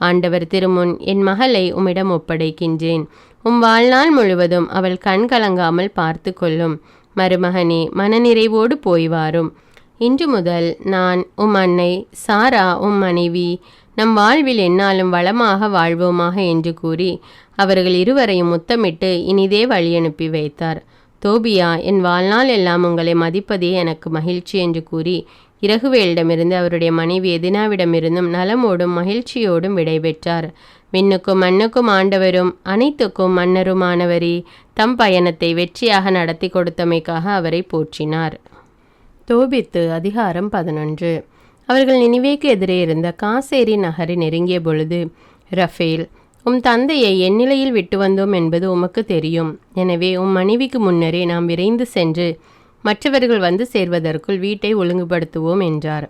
ஆண்டவர் திருமுன் என் மகளை உம்மிடம் ஒப்படைக்கின்றேன். உம் வாழ்நாள் முழுவதும் அவள் கண் கலங்காமல் பார்த்து கொள்ளும். மருமகனே, மனநிறைவோடு போய் வாரும். இன்று முதல் நான் உம் அன்னை, சாரா உம் மனைவி, நம் வாழ்வில் எந்நாளும் வளமாக வாழ்வோமாக என்று கூறி அவர்கள் இருவரையும் முத்தமிட்டு இனிதே வழி அனுப்பி வைத்தார். தோபியா, என் வாழ்நாள் எல்லாம் உங்களை மதிப்பதே எனக்கு மகிழ்ச்சி என்று கூறி இறகுவேலிடமிருந்து அவருடைய மனைவி எதினாவிடமிருந்தும் நலமோடும் மகிழ்ச்சியோடும் விடைபெற்றார். விண்ணுக்கும் மண்ணுக்கும் ஆண்டவரும் அனைத்துக்கும் மன்னருமானவரே, தம் பயணத்தை வெற்றியாக நடத்தி கொடுத்தமைக்காக அவரை போற்றினார். தோபித்து அதிகாரம் 11. அவர்கள் நினிவேக்கு எதிரே இருந்த காசேரி நகரை நெருங்கிய பொழுது, ரஃபேல், உம் தந்தையை என் நிலையில் விட்டு வந்தோம் என்பது உமக்கு தெரியும். எனவே உம் மனைவிக்கு முன்னரே நாம் விரைந்து சென்று மற்றவர்கள் வந்து சேர்வதற்குள் வீட்டை ஒழுங்குபடுத்துவோம் என்றார்.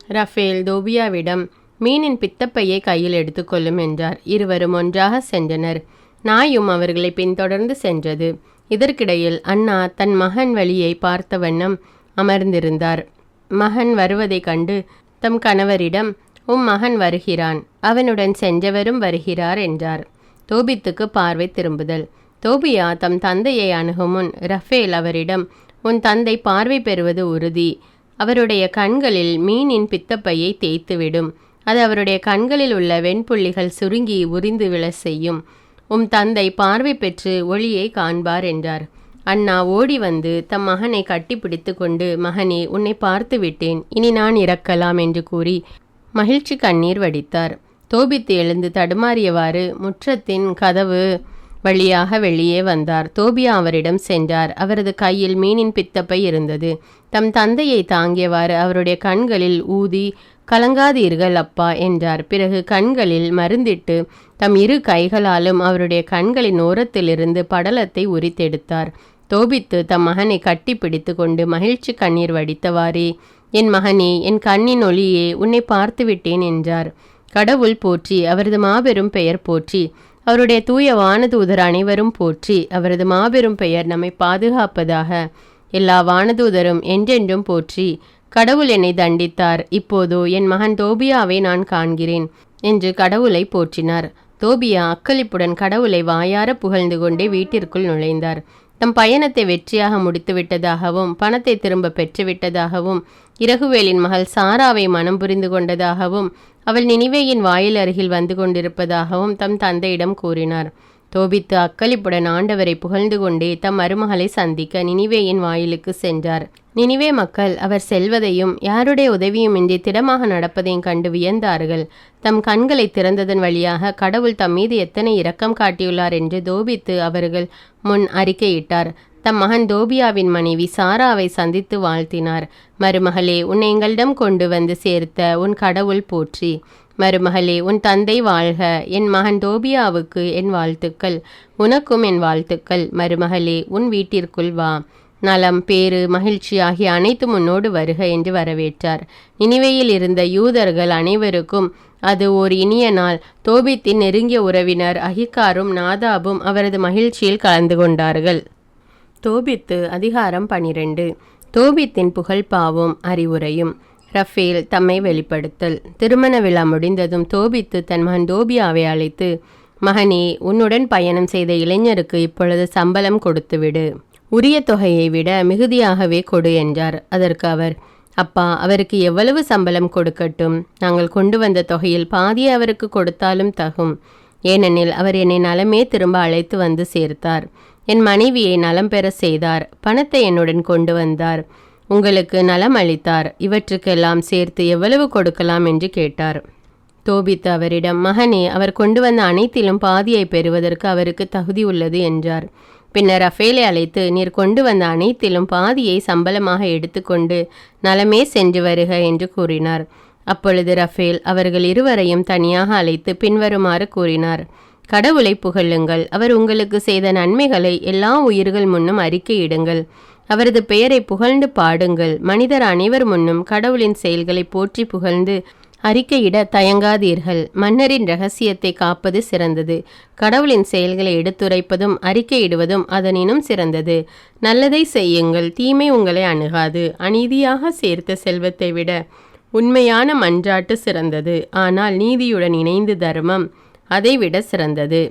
ரஃபேல் தோபியாவிடம், மீனின் பித்தப்பையை கையில் எடுத்துக்கொள்ளும் என்றார். இருவரும் ஒன்றாக சென்றனர். நாயும் அவர்களை பின்தொடர்ந்து சென்றது. இதற்கிடையில் அண்ணா தன் மகன் வழியை பார்த்த வண்ணம் அமர்ந்திருந்தார். மகன் வருவதைக் கண்டு தம் கணவரிடம், உம் மகன் வருகிறான், அவனுடன் சென்றவரும் வருகிறார் என்றார். தோபித்துக்கு பார்வை திரும்புதல். தோபியா தம் தந்தையை அணுகும் முன் ரஃபேல் அவரிடம், உன் தந்தை பார்வை பெறுவது உறுதி. அவருடைய கண்களில் மீனின் பித்தப்பையை தேய்த்துவிடும். அது அவருடைய கண்களில் உள்ள வெண்புள்ளிகள் சுருங்கி உரிந்து விழ செய்யும். உம் தந்தை பார்வை பெற்று ஒளியை காண்பார் என்றார். அண்ணா ஓடி வந்து தம் மகனை கட்டி பிடித்து கொண்டு, மகனே, உன்னை பார்த்து விட்டேன், இனி நான் இறக்கலாம் என்று கூறி மகிழ்ச்சி கண்ணீர் வடித்தார். தோபித்து எழுந்து தடுமாறியவாறு முற்றத்தின் கதவு வழியாக வெளியே வந்தார். தோபியா அவரிடம் சென்றார். அவரது கையில் மீனின் பித்தப்பை இருந்தது. தம் தந்தையை தாங்கியவாறு அவருடைய கண்களில் ஊதி, கலங்காதீர்கள் அப்பா என்றார். பிறகு கண்களில் மருந்திட்டு தம் இரு கைகளாலும் அவருடைய கண்களின் ஓரத்திலிருந்து படலத்தை உரித்தெடுத்தார். தோபித்து தம் மகனை கட்டி பிடித்து கொண்டு மகிழ்ச்சி கண்ணீர் வடித்தவாறே, என் மகனே, என் கண்ணின் ஒளியே, உன்னை பார்த்து விட்டேன் என்றார். கடவுள் போற்றி, அவரது மாபெரும் பெயர் போற்றி, அவருடைய தூய வானதூதர் அனைவரும் போற்றி, அவரது மாபெரும் பெயர் நம்மை பாதுகாப்பதாக. எல்லா வானதூதரும் என்றென்றும் போற்றி. கடவுள் என்னை தண்டித்தார், இப்போதோ என் மகன் தோபியாவை நான் காண்கிறேன் என்று கடவுளை போற்றினார். தோபியா அக்களிப்புடன் கடவுளை வாயார புகழ்ந்து கொண்டே வீட்டிற்குள் நுழைந்தார். தம் பயணத்தை வெற்றியாக முடித்துவிட்டதாகவும் பணத்தை திரும்ப பெற்றுவிட்டதாகவும் இரகுவேலின் மகள் சாராவை மனம் புரிந்து கொண்டதாகவும் அவள் நினிவேயின் வாயில் அருகில் வந்து கொண்டிருப்பதாகவும் தம் தந்தையிடம் கூறினார். தோபித்து அக்களிப்புடன் ஆண்டவரை புகழ்ந்து கொண்டே தம் மருமகளை சந்திக்க நினிவேயின் வாயிலுக்கு சென்றார். நினிவே மக்கள் அவர் செல்வதையும் யாருடைய உதவியுமின்றி திடமாக நடப்பதையும் கண்டு வியந்தார்கள். தம் கண்களை திறந்ததன் வழியாக கடவுள் தம் மீது எத்தனை இரக்கம் காட்டியுள்ளார் என்று தோபித்து அவர்கள் முன் அறிக்கையிட்டார். தம் மகன் தோபியாவின் மனைவி சாராவை சந்தித்து வாழ்த்தினார். மருமகளே, உன்னை எங்களிடம் கொண்டு வந்து சேர்த்த உன் கடவுள் போற்றி. மருமகளே, உன் தந்தை வாழ்க. என் மகன் தோபியாவுக்கு என் வாழ்த்துக்கள், உனக்கும் என் வாழ்த்துக்கள். மருமகளே, உன் வீட்டிற்குள் வா. நலம், பேறு, மகிழ்ச்சி ஆகிய அனைத்தும் உன்னோடு வருக என்று வரவேற்றார். நினிவேயில் இருந்த யூதர்கள் அனைவருக்கும் அது ஓர் இனிய நாள். தோபித்தின் நெருங்கிய உறவினர் அகிக்காரும் நாதாபும் அவரது மகிழ்ச்சியில் கலந்து கொண்டார்கள். தோபித்து அதிகாரம் 12. தோபித்தின் புகழ்பாவும் அறிவுரையும். ரஃபேல் தம்மை வெளிப்படுத்தல். திருமண விழா முடிந்ததும் தோபித்து தன் மகன் தோபியாவை அழைத்து, மகனே, உன்னுடன் பயணம் செய்த இளைஞருக்கு இப்பொழுது சம்பளம் கொடுத்துவிடு. உரிய தொகையை விட மிகுதியாகவே கொடு என்றார். அதற்கு அவர், அப்பா, அவருக்கு எவ்வளவு சம்பளம் கொடுக்கட்டும், நாங்கள் கொண்டு வந்த தொகையில் பாதியை அவருக்கு கொடுத்தாலும் தகும். ஏனெனில் அவர் என்னை நலமே திரும்ப அழைத்து வந்து சேர்த்தார். என் மனைவியை நலம் பெற செய்தார். பணத்தை என்னுடன் கொண்டு வந்தார். உங்களுக்கு நலம் அளித்தார். இவற்றுக்கெல்லாம் சேர்த்து எவ்வளவு கொடுக்கலாம் என்று கேட்டார். தோபித்து அவரிடம், மகனே, அவர் கொண்டு வந்த அனைத்திலும் பாதியை பெறுவதற்கு அவருக்கு தகுதி உள்ளது என்றார். பின்னர் ரஃபேலை அழைத்து, நீர் கொண்டு வந்த அனைத்திலும் பாதியை சம்பளமாக எடுத்துக்கொண்டு நலமே சென்று வருக என்று கூறினார். அப்பொழுது ரஃபேல் அவர்கள் இருவரையும் தனியாக அழைத்து பின்வருமாறு கூறினார். கடவுளை புகழுங்கள். அவர் உங்களுக்கு செய்த நன்மைகளை எல்லா உயிர்கள் முன்னும் அறிக்கையிடுங்கள். அவரது பெயரை புகழ்ந்து பாடுங்கள். மனிதர் அனைவர் முன்னும் கடவுளின் செயல்களை போற்றி புகழ்ந்து அறிக்கையிட தயங்காதீர்கள். மன்னரின் இரகசியத்தை காப்பது சிறந்தது. கடவுளின் செயல்களை எடுத்துரைப்பதும் அறிக்கையிடுவதும் அதனினும் சிறந்தது. நல்லதை செய்யுங்கள், தீமை உங்களை அணுகாது. அநீதியாக சேர்த்த செல்வத்தை விட உண்மையான மன்றாட்டு சிறந்தது. ஆனால் நீதியுடன் இணைந்து தர்மம் அதைவிட சிறந்தது.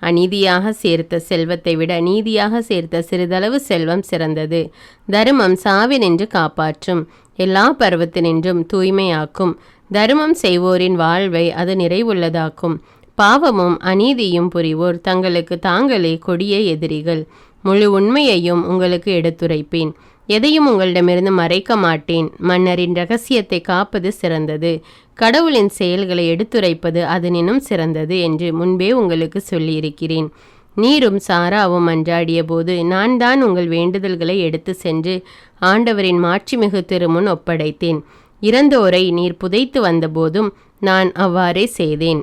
அநீதியாக சேர்த்த செல்வத்தை விட நீதியாக சேர்த்த சிறிதளவு செல்வம் சிறந்தது. தர்மம் சாவினின்று காப்பாற்றும், எல்லா பருவத்தினின்றும் தூய்மையாக்கும். தர்மம் செய்வோரின் வாழ்வை அது நிறைவுள்ளதாக்கும். பாவமும் அநீதியும் புரிவோர் தங்களுக்கு தாங்களே கொடிய எதிரிகள். முழு உண்மையையும் உங்களுக்கு எடுத்துரைப்பேன். எதையும் உங்களிடமிருந்து மறைக்க மாட்டேன். மன்னரின் இரகசியத்தை காப்பது சிறந்தது. கடவுளின் செயல்களை எடுத்துரைப்பது அதனினும் சிறந்தது என்று முன்பே உங்களுக்கு சொல்லியிருக்கிறேன். நீரும் சாராவும் மன்றாடிய போது நான் தான் உங்கள் வேண்டுதல்களை எடுத்து சென்று ஆண்டவரின் மாட்சிமிகு திருமுன் ஒப்படைத்தேன். இறந்தோரை நீர் புதைத்து வந்தபோதும் நான் அவ்வாறே செய்தேன்.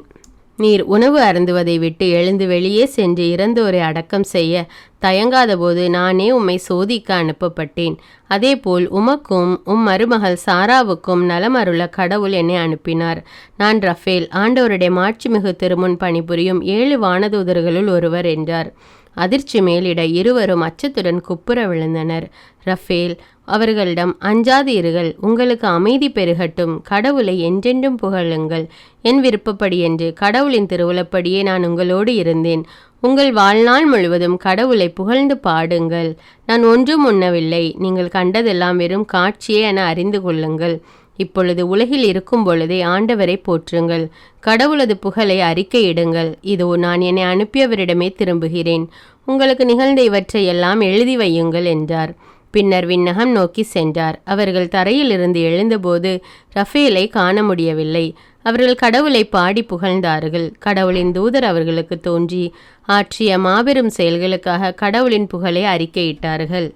நீர் உணவு அருந்துவதை விட்டு எழுந்து வெளியே சென்று இறந்தோரை அடக்கம் செய்ய தயங்காத போது நானே உம்மை சோதிக்க அனுப்பப்பட்டேன். அதேபோல் உமக்கும் மருமகள் சாராவுக்கும் நலமருள கடவுள் என்னை அனுப்பினார். நான் ரஃபேல், ஆண்டவருடைய மாட்சிமிகு திருமுன் பணிபுரியும் 7 வானதூதர்களுள் ஒருவர் என்றார். அதிர்ச்சி மேலிட இருவரும் அச்சத்துடன் குப்புற விழுந்தனர். ரஃபேல் அவர்களிடம், அஞ்சாதீர்கள், உங்களுக்கு அமைதி பெருகட்டும். கடவுளை என்றென்றும் புகழுங்கள். என் விருப்பப்படி என்று கடவுளின் திருவுளப்படியே நான் உங்களோடு இருந்தேன். உங்கள் வாழ்நாள் முழுவதும் கடவுளை புகழ்ந்து பாடுங்கள். நான் ஒன்றும் உண்ணவில்லை. நீங்கள் கண்டதெல்லாம் வெறும் காட்சியே என அறிந்து கொள்ளுங்கள். இப்பொழுது உலகில் இருக்கும் பொழுதே ஆண்டவரை போற்றுங்கள். கடவுளது புகழை அறிக்கையிடுங்கள். இதோ நான் என்னை அனுப்பியவரிடமே திரும்புகிறேன். உங்களுக்கு நிகழ்ந்த இவற்றை எல்லாம் எழுதி வையுங்கள் என்றார். பின்னர் விண்ணகம் நோக்கி சென்றார். அவர்கள் தரையிலிருந்து எழுந்தபோது ரஃபேலை காண முடியவில்லை. அவர்கள் கடவுளை பாடி புகழ்ந்தார்கள். கடவுளின் தூதர் அவர்களுக்கு தோன்றி ஆற்றிய மாபெரும் செயல்களுக்காக கடவுளின் புகழை அறிக்கையிட்டார்கள்.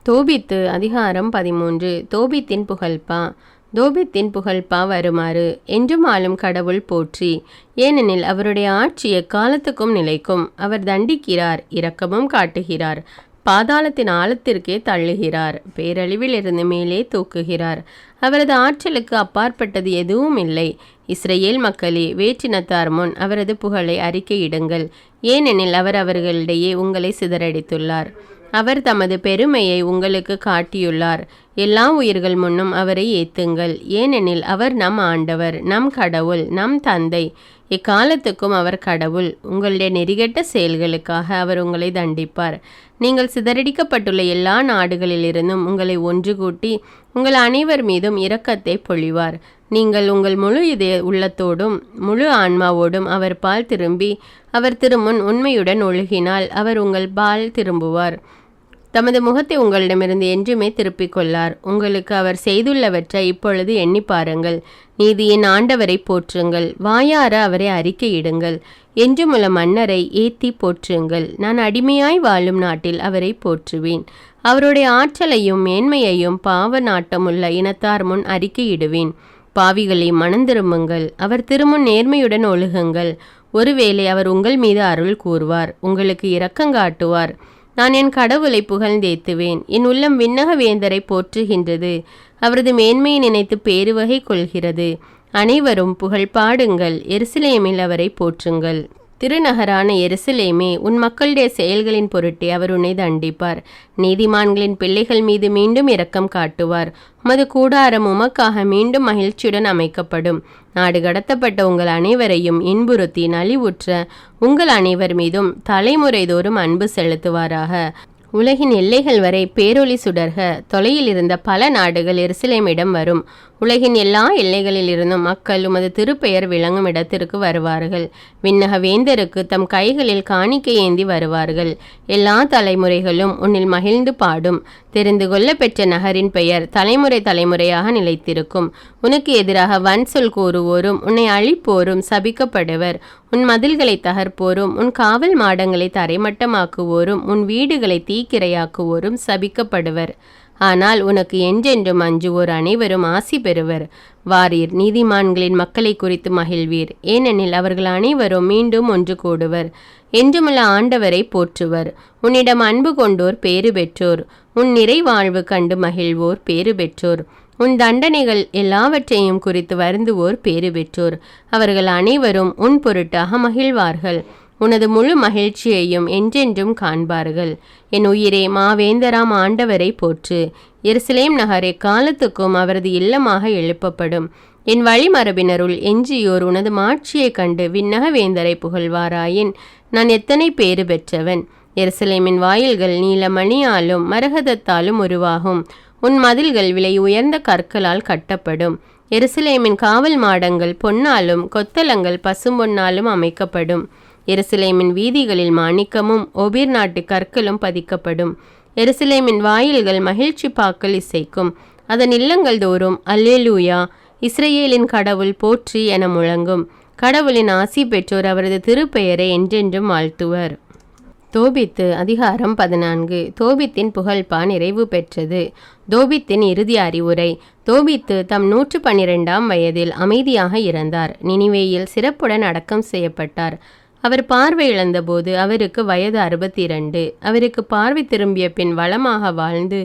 தோபித்து அதிகாரம் 13. தோபித்தின் புகழ்பா. தோபித்தின் புகழ்பா வருமாறு. என்றும் ஆளும் கடவுள் போற்றி. ஏனெனில் அவருடைய ஆட்சி எக்காலத்துக்கும் நிலைக்கும். அவர் தண்டிக்கிறார், இரக்கமும் காட்டுகிறார். பாதாளத்தின் ஆழத்திற்கே தள்ளுகிறார். பேரழிவில் இருந்து மேலே தூக்குகிறார். அவரது ஆற்றலுக்கு அப்பாற்பட்டது எதுவும் இல்லை. இஸ்ரேல் மக்களே, வேற்றினத்தார் முன் அவரது புகழை அறிக்கையிடுங்கள். ஏனெனில் அவர் அவர்களிடையே உங்களை சிதறடித்துள்ளார். அவர் தமது பெருமையை உங்களுக்கு காட்டியுள்ளார். எல்லா உயிர்கள் முன்னும் அவரை ஏத்துங்கள். ஏனெனில் அவர் நம் ஆண்டவர், நம் கடவுள், நம் தந்தை. எக்காலத்துக்கும் அவர் கடவுள். உங்களுடைய நெறிகெட்ட செயல்களுக்காக அவர் உங்களை தண்டிப்பார். நீங்கள் சிதறடிக்கப்பட்டுள்ள எல்லா நாடுகளிலிருந்தும் உங்களை ஒன்று கூட்டி உங்கள் அனைவர் மீதும் இரக்கத்தை பொழிவார். நீங்கள் உங்கள் முழு உள்ளத்தோடும் முழு ஆன்மாவோடும் அவர் பால் திரும்பி அவர் திருமுன் உண்மையுடன் ஒழுகினால் அவர் உங்கள் பால் திரும்புவார். தமது முகத்தை உங்களிடமிருந்து என்றுமே திருப்பிக் கொள்ளார். உங்களுக்கு அவர் செய்துள்ளவற்றை இப்பொழுது எண்ணி பாருங்கள். நீதியின் ஆண்டவரை போற்றுங்கள். வாயார அவரை அறிக்கையிடுங்கள். என்றுமுள்ள மன்னரை ஏத்தி போற்றுங்கள். நான் அடிமையாய் வாழும் நாட்டில் அவரை போற்றுவேன். அவருடைய ஆற்றலையும் மேன்மையையும் பாவ நாட்டமுள்ள இனத்தார் முன் அறிக்கையிடுவேன். பாவிகளை மனந்திரும்புங்கள். அவர் திருமுன் நேர்மையுடன் ஒழுகுங்கள். ஒருவேளை அவர் உங்கள் மீது அருள் கூறுவார், உங்களுக்கு இரக்கங்காட்டுவார். நான் என் கடவுளை புகழ்ந்தேத்துவேன். என் உள்ளம் விண்ணக வேந்தரை போற்றுகின்றது. அவரது மேன்மையை நினைத்து பேருவகை கொள்கிறது. அனைவரும் புகழ் பாடுங்கள். எருசலேமில் அவரை போற்றுங்கள். திருநகரான எருசலேமே, உன் மக்களுடைய செயல்களின் பொருட்டே அவர் உன்னை தண்டிப்பார். நீதிமான்களின் பிள்ளைகள் மீது மீண்டும் இரக்கம் காட்டுவார். உமது கூடாரம் உமக்காக மீண்டும் மகிழ்ச்சியுடன் அமைக்கப்படும். நாடு கடத்தப்பட்ட உங்கள் அனைவரையும் இன்புறுத்தி நலிவுற்ற உங்கள் அனைவர் மீதும் தலைமுறை தோறும் அன்பு செலுத்துவாராக. உலகின் எல்லைகள் வரை பேரொளி சுடர்க. தொலையில் இருந்த பல நாடுகள் எருசலேமிடம் வரும். உலகின் எல்லா எல்லைகளில் இருந்தும் மக்கள் உமது திருப்பெயர் விளங்கும் இடத்திற்கு வருவார்கள். விண்ணக வேந்தருக்கு தம் கைகளில் காணிக்கை ஏந்தி வருவார்கள். எல்லா தலைமுறைகளும் உன்னில் மகிழ்ந்து பாடும். தெரிந்து கொள்ள பெற்ற நகரின் பெயர் தலைமுறை தலைமுறையாக நிலைத்திருக்கும். உனக்கு எதிராக வன் சொல் கூறுவோரும் உன்னை அழிப்போரும் சபிக்கப்படுவர். உன் மதில்களை தகர்ப்போரும் உன் காவல் மாடங்களை தரைமட்டமாக்குவோரும் உன் வீடுகளை தீக்கிரையாக்குவோரும் சபிக்கப்படுவர். ஆனால் உனக்கு என்றென்றும் அஞ்சுவோர் அனைவரும் ஆசி பெறுவர். வாரீர், நீதிமான்களின் மக்களை குறித்து மகிழ்வீர். ஏனெனில் அவர்கள் அனைவரும் மீண்டும் ஒன்று கூடுவர். என்றுமுள்ள ஆண்டவரை போற்றுவர். உன்னிடம் அன்பு கொண்டோர் பேறு பெற்றோர். உன் நிறைவாழ்வு கண்டு மகிழ்வோர் பேறு பெற்றோர். உன் தண்டனைகள் எல்லாவற்றையும் குறித்து வருந்துவோர் பேறு பெற்றோர். அவர்கள் அனைவரும் உன் பொருட்டாக மகிழ்வார்கள். உனது முழு மகிழ்ச்சியையும் என்றென்றும் காண்பார்கள். என் உயிரே, மாவேந்தராம் ஆண்டவரை போற்று. எருசலேம் நகர் எக்காலத்துக்கும் அவரது இல்லமாக எழுப்பப்படும். என் வழிமரபினருள் எஞ்சியோர் உனது மாட்சியைக் கண்டு விண்ணக வேந்தரை புகழ்வாராயின் நான் எத்தனை பேறு பெற்றவன். எருசலேமின் வாயில்கள் நீலமணியாலும் மரகதத்தாலும் உருவாகும். உன் மதில்கள் விலை உயர்ந்த கற்களால் கட்டப்படும். எருசலேமின் காவல் மாடங்கள் பொன்னாலும் கொத்தளங்கள் பசும்பொன்னாலும் அமைக்கப்படும். எருசலேமின் வீதிகளில் மாணிக்கமும் ஒபீர் நாட்டு கற்களும் பதிக்கப்படும். எருசலேமின் வாயில்கள் மகிழ்ச்சி பாக்கள் இசைக்கும். அதன் இல்லங்கள் தோறும் அல்லேலூயா, இஸ்ரேலின் கடவுள் போற்றி என முழங்கும். கடவுளின் ஆசி பெற்றோர் அவரது திருப்பெயரை என்றென்றும் வாழ்த்துவர். தோபித்து அதிகாரம் 14. தோபித்தின் புகழ்பா நிறைவு பெற்றது. தோபித்தின் இறுதி அறிவுரை. தோபித்து தம் 112ஆம் வயதில் அமைதியாக இறந்தார். நினிவேயில் சிறப்புடன் அடக்கம் செய்யப்பட்டார். அவர் பார்வை இழந்தபோது அவருக்கு வயது 62. அவருக்கு பார்வை திரும்பிய பின் வளமாக வாழ்ந்து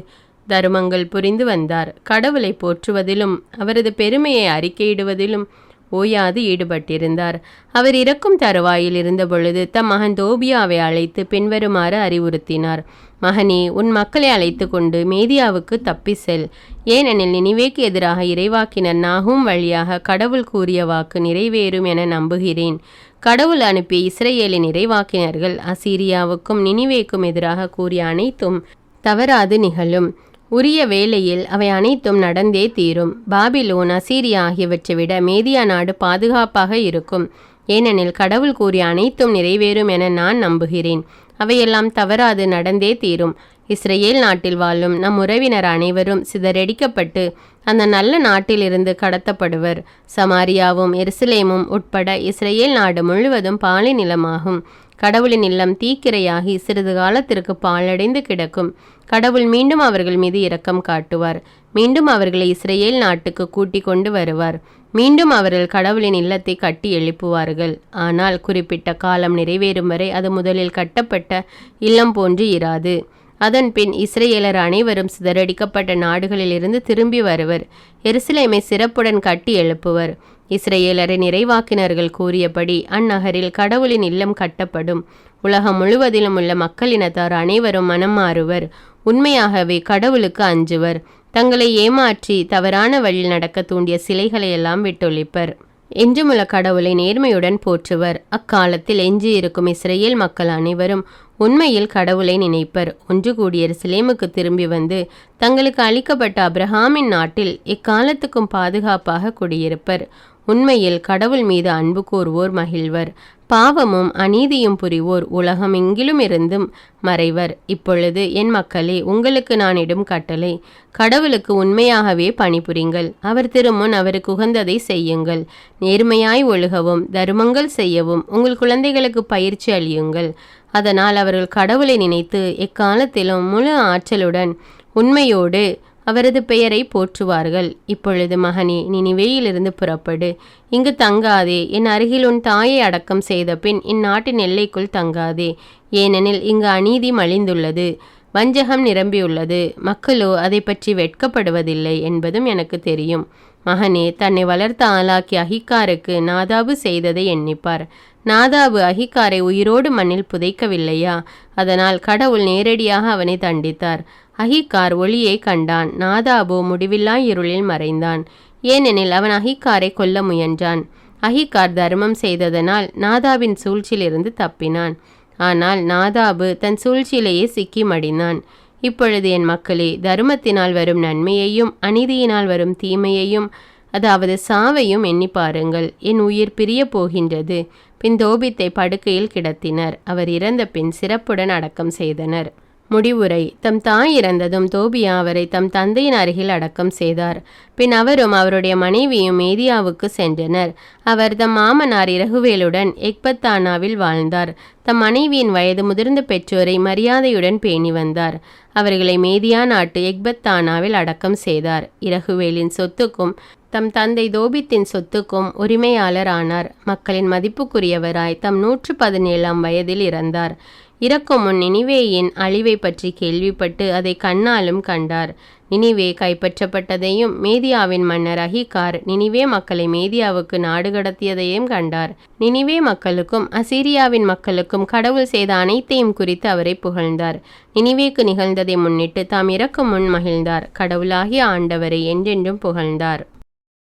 தருமங்கள் புரிந்து வந்தார். கடவுளை போற்றுவதிலும் அவரது பெருமையை அறிக்கையிடுவதிலும் ஓயாது ஈடுபட்டிருந்தார். அவர் இறக்கும் தருவாயில் இருந்தபொழுது தம் மகன் தோபியாவை அழைத்து பின்வருமாறு அறிவுறுத்தினார். மகனே, உன் மக்களை அழைத்து கொண்டு மேதியாவுக்கு தப்பி செல். ஏனெனில் நினிவேக்கு எதிராக இறைவாக்கினர் நாகும் வழியாக கடவுள் கூறிய வாக்கு நிறைவேறும் என நம்புகிறேன். கடவுள் அனுப்பிய இஸ்ரேலின் இறைவாக்கினர்கள் அசீரியாவுக்கும் நினிவேக்கும் எதிராக கூறிய அனைத்தும் தவறாது நிகழும். உரிய வேளையில் அவை அனைத்தும் நடந்தே தீரும். பாபிலோன், அசீரியா ஆகியவற்றை விட மேதியா நாடு பாதுகாப்பாக இருக்கும். ஏனெனில் கடவுள் கூறிய அனைத்தும் நிறைவேறும் என நான் நம்புகிறேன். அவையெல்லாம் தவறாது நடந்தே தீரும். இஸ்ரேல் நாட்டில் வாழும் நம் உறவினர் அனைவரும் சிதறடிக்கப்பட்டு அந்த நல்ல நாட்டிலிருந்து கடத்தப்படுவர். சமாரியாவும் எருசலேமும் உட்பட இஸ்ரேல் நாடு முழுவதும் பாலை நிலமாகும். கடவுளின் இல்லம் தீக்கிரையாகி சிறிது காலத்திற்கு பாழடைந்து கிடக்கும். கடவுள் மீண்டும் அவர்கள் மீது இரக்கம் காட்டுவார். மீண்டும் அவர்களை இஸ்ரேல் நாட்டுக்கு கூட்டிக் கொண்டு வருவார். மீண்டும் அவர்கள் கடவுளின் இல்லத்தை கட்டி எழுப்புவார்கள். ஆனால் குறிப்பிட்ட காலம் நிறைவேறும் வரை அது முதலில் கட்டப்பட்ட இல்லம் போன்று இராது. அதன்பின் இஸ்ரேலர் அனைவரும் சிதறடிக்கப்பட்ட நாடுகளிலிருந்து திரும்பி வருவர். எருசலேமை சிறப்புடன் கட்டி எழுப்புவர். இஸ்ரேலரின் இறைவாக்கினர்கள் கூறியபடி அந்நகரில் கடவுளின் இல்லம் கட்டப்படும். உலகம் முழுவதிலும் உள்ள மக்களினத்தார் அனைவரும் மனம் மாறுவர். உண்மையாகவே கடவுளுக்கு அஞ்சுவர். தங்களை ஏமாற்றி தவறான வழியில் நடக்க தூண்டிய சிலைகளை எல்லாம் விட்டொழிப்பர். எஞ்சுமுள்ள கடவுளை நேர்மையுடன் போற்றுவர். அக்காலத்தில் எஞ்சியிருக்கும் இஸ்ரேல் மக்கள் அனைவரும் உண்மையில் கடவுளை நினைப்பர். ஒன்று கூடிய எருசலேமுக்கு திரும்பி வந்து தங்களுக்கு அளிக்கப்பட்ட அப்ரஹாமின் நாட்டில் எக்காலத்துக்கும் பாதுகாப்பாக குடியிருப்பர். உண்மையில் கடவுள் மீது அன்பு கூறுவோர் மகிழ்வர். பாவமும் அநீதியும் புரிவோர் உலகம் எங்கிலும் இருந்தும் மறைவர். இப்பொழுது என் மக்களே, உங்களுக்கு நான் இடும் கட்டளை: கடவுளுக்கு உண்மையாகவே பணிபுரிங்கள். அவர் திருமுன் அவருக்கு உகந்ததை செய்யுங்கள். நேர்மையாய் ஒழுகவும் தருமங்கள் செய்யவும் உங்கள் குழந்தைகளுக்கு பயிற்சி அளியுங்கள். அதனால் அவர்கள் கடவுளை நினைத்து எக்காலத்திலும் முழு ஆற்றலுடன் உண்மையோடு அவரது பெயரை போற்றுவார்கள். இப்பொழுது மகனே, நினிவேயிலிருந்து புறப்படு. இங்கு தங்காதே. என் அருகில் உன் தாயை அடக்கம் செய்த பின் இந்நாட்டின் எல்லைக்குள் தங்காதே. ஏனெனில் இங்கு அநீதி மலிந்துள்ளது, வஞ்சகம் நிரம்பியுள்ளது. மக்களோ அதை பற்றி வெட்கப்படுவதில்லை என்பதும் எனக்கு தெரியும். மகனே, தன்னை வளர்த்த ஆளாக்கி அகிக்காருக்கு நாதாபு செய்ததை எண்ணிப்பார். நாதாபு அகிக்காரை உயிரோடு மண்ணில் புதைக்கவில்லையா? அதனால் கடவுள் நேரடியாக அவனை தண்டித்தார். அகிக்கார் ஒளியை கண்டான். நாதாபோ முடிவில்லா இருளில் மறைந்தான். ஏனெனில் அவன் அகிக்காரை கொல்ல முயன்றான். அகிக்கார் தர்மம் செய்ததனால் நாதாபின் சூழ்ச்சியிலிருந்து தப்பினான். ஆனால் நாதாபு தன் சூழ்ச்சியிலேயே சிக்கி மடிந்தான். இப்பொழுது என் மக்களே, தர்மத்தினால் வரும் நன்மையையும் அநீதியினால் வரும் தீமையையும், அதாவது சாவையும் எண்ணி பாருங்கள். என் உயிர் பிரிய போகின்றது. பின் தோபித்தை படுக்கையில் கிடத்தினர். அவர் இறந்த பின் சிறப்புடன் அடக்கம் செய்தனர். முடிவுரை: தம் தாய் இறந்ததும் தோபியா அவரை தம் தந்தையின் அருகில் அடக்கம் செய்தார். பின் அவரும் அவருடைய மனைவியும் மேதியாவுக்கு சென்றனர். அவர் தம் மாமனார் இரகுவேலுடன் எக்பத்தானாவில் வாழ்ந்தார். தம் மனைவியின் வயது முதிர்ந்த பெற்றோரை மரியாதையுடன் பேணி வந்தார். அவர்களை மேதியா நாட்டு எக்பத்தானாவில் அடக்கம் செய்தார். இரகுவேலின் சொத்துக்கும் தம் தந்தை தோபித்தின் சொத்துக்கும் உரிமையாளர் ஆனார். மக்களின் மதிப்புக்குரியவராய் தம் 117ஆம் வயதில் இறந்தார். இறக்கும் முன் நினிவேயின் அழிவை பற்றி கேள்விப்பட்டு அதை கண்ணாலும் கண்டார். நினிவே கைப்பற்றப்பட்டதையும் மேதியாவின் மன்னர் அகிக்கார் நினிவே மக்களை மேதியாவுக்கு நாடு கடத்தியதையும் கண்டார். நினிவே மக்களுக்கும் அசீரியாவின் மக்களுக்கும் கடவுள் செய்த அனைத்தையும் குறித்து அவரை புகழ்ந்தார். நினிவேக்கு நிகழ்ந்ததை முன்னிட்டு தாம் இறக்கும் முன் மகிழ்ந்தார். கடவுளாகிய ஆண்டவரை என்றென்றும் புகழ்ந்தார்.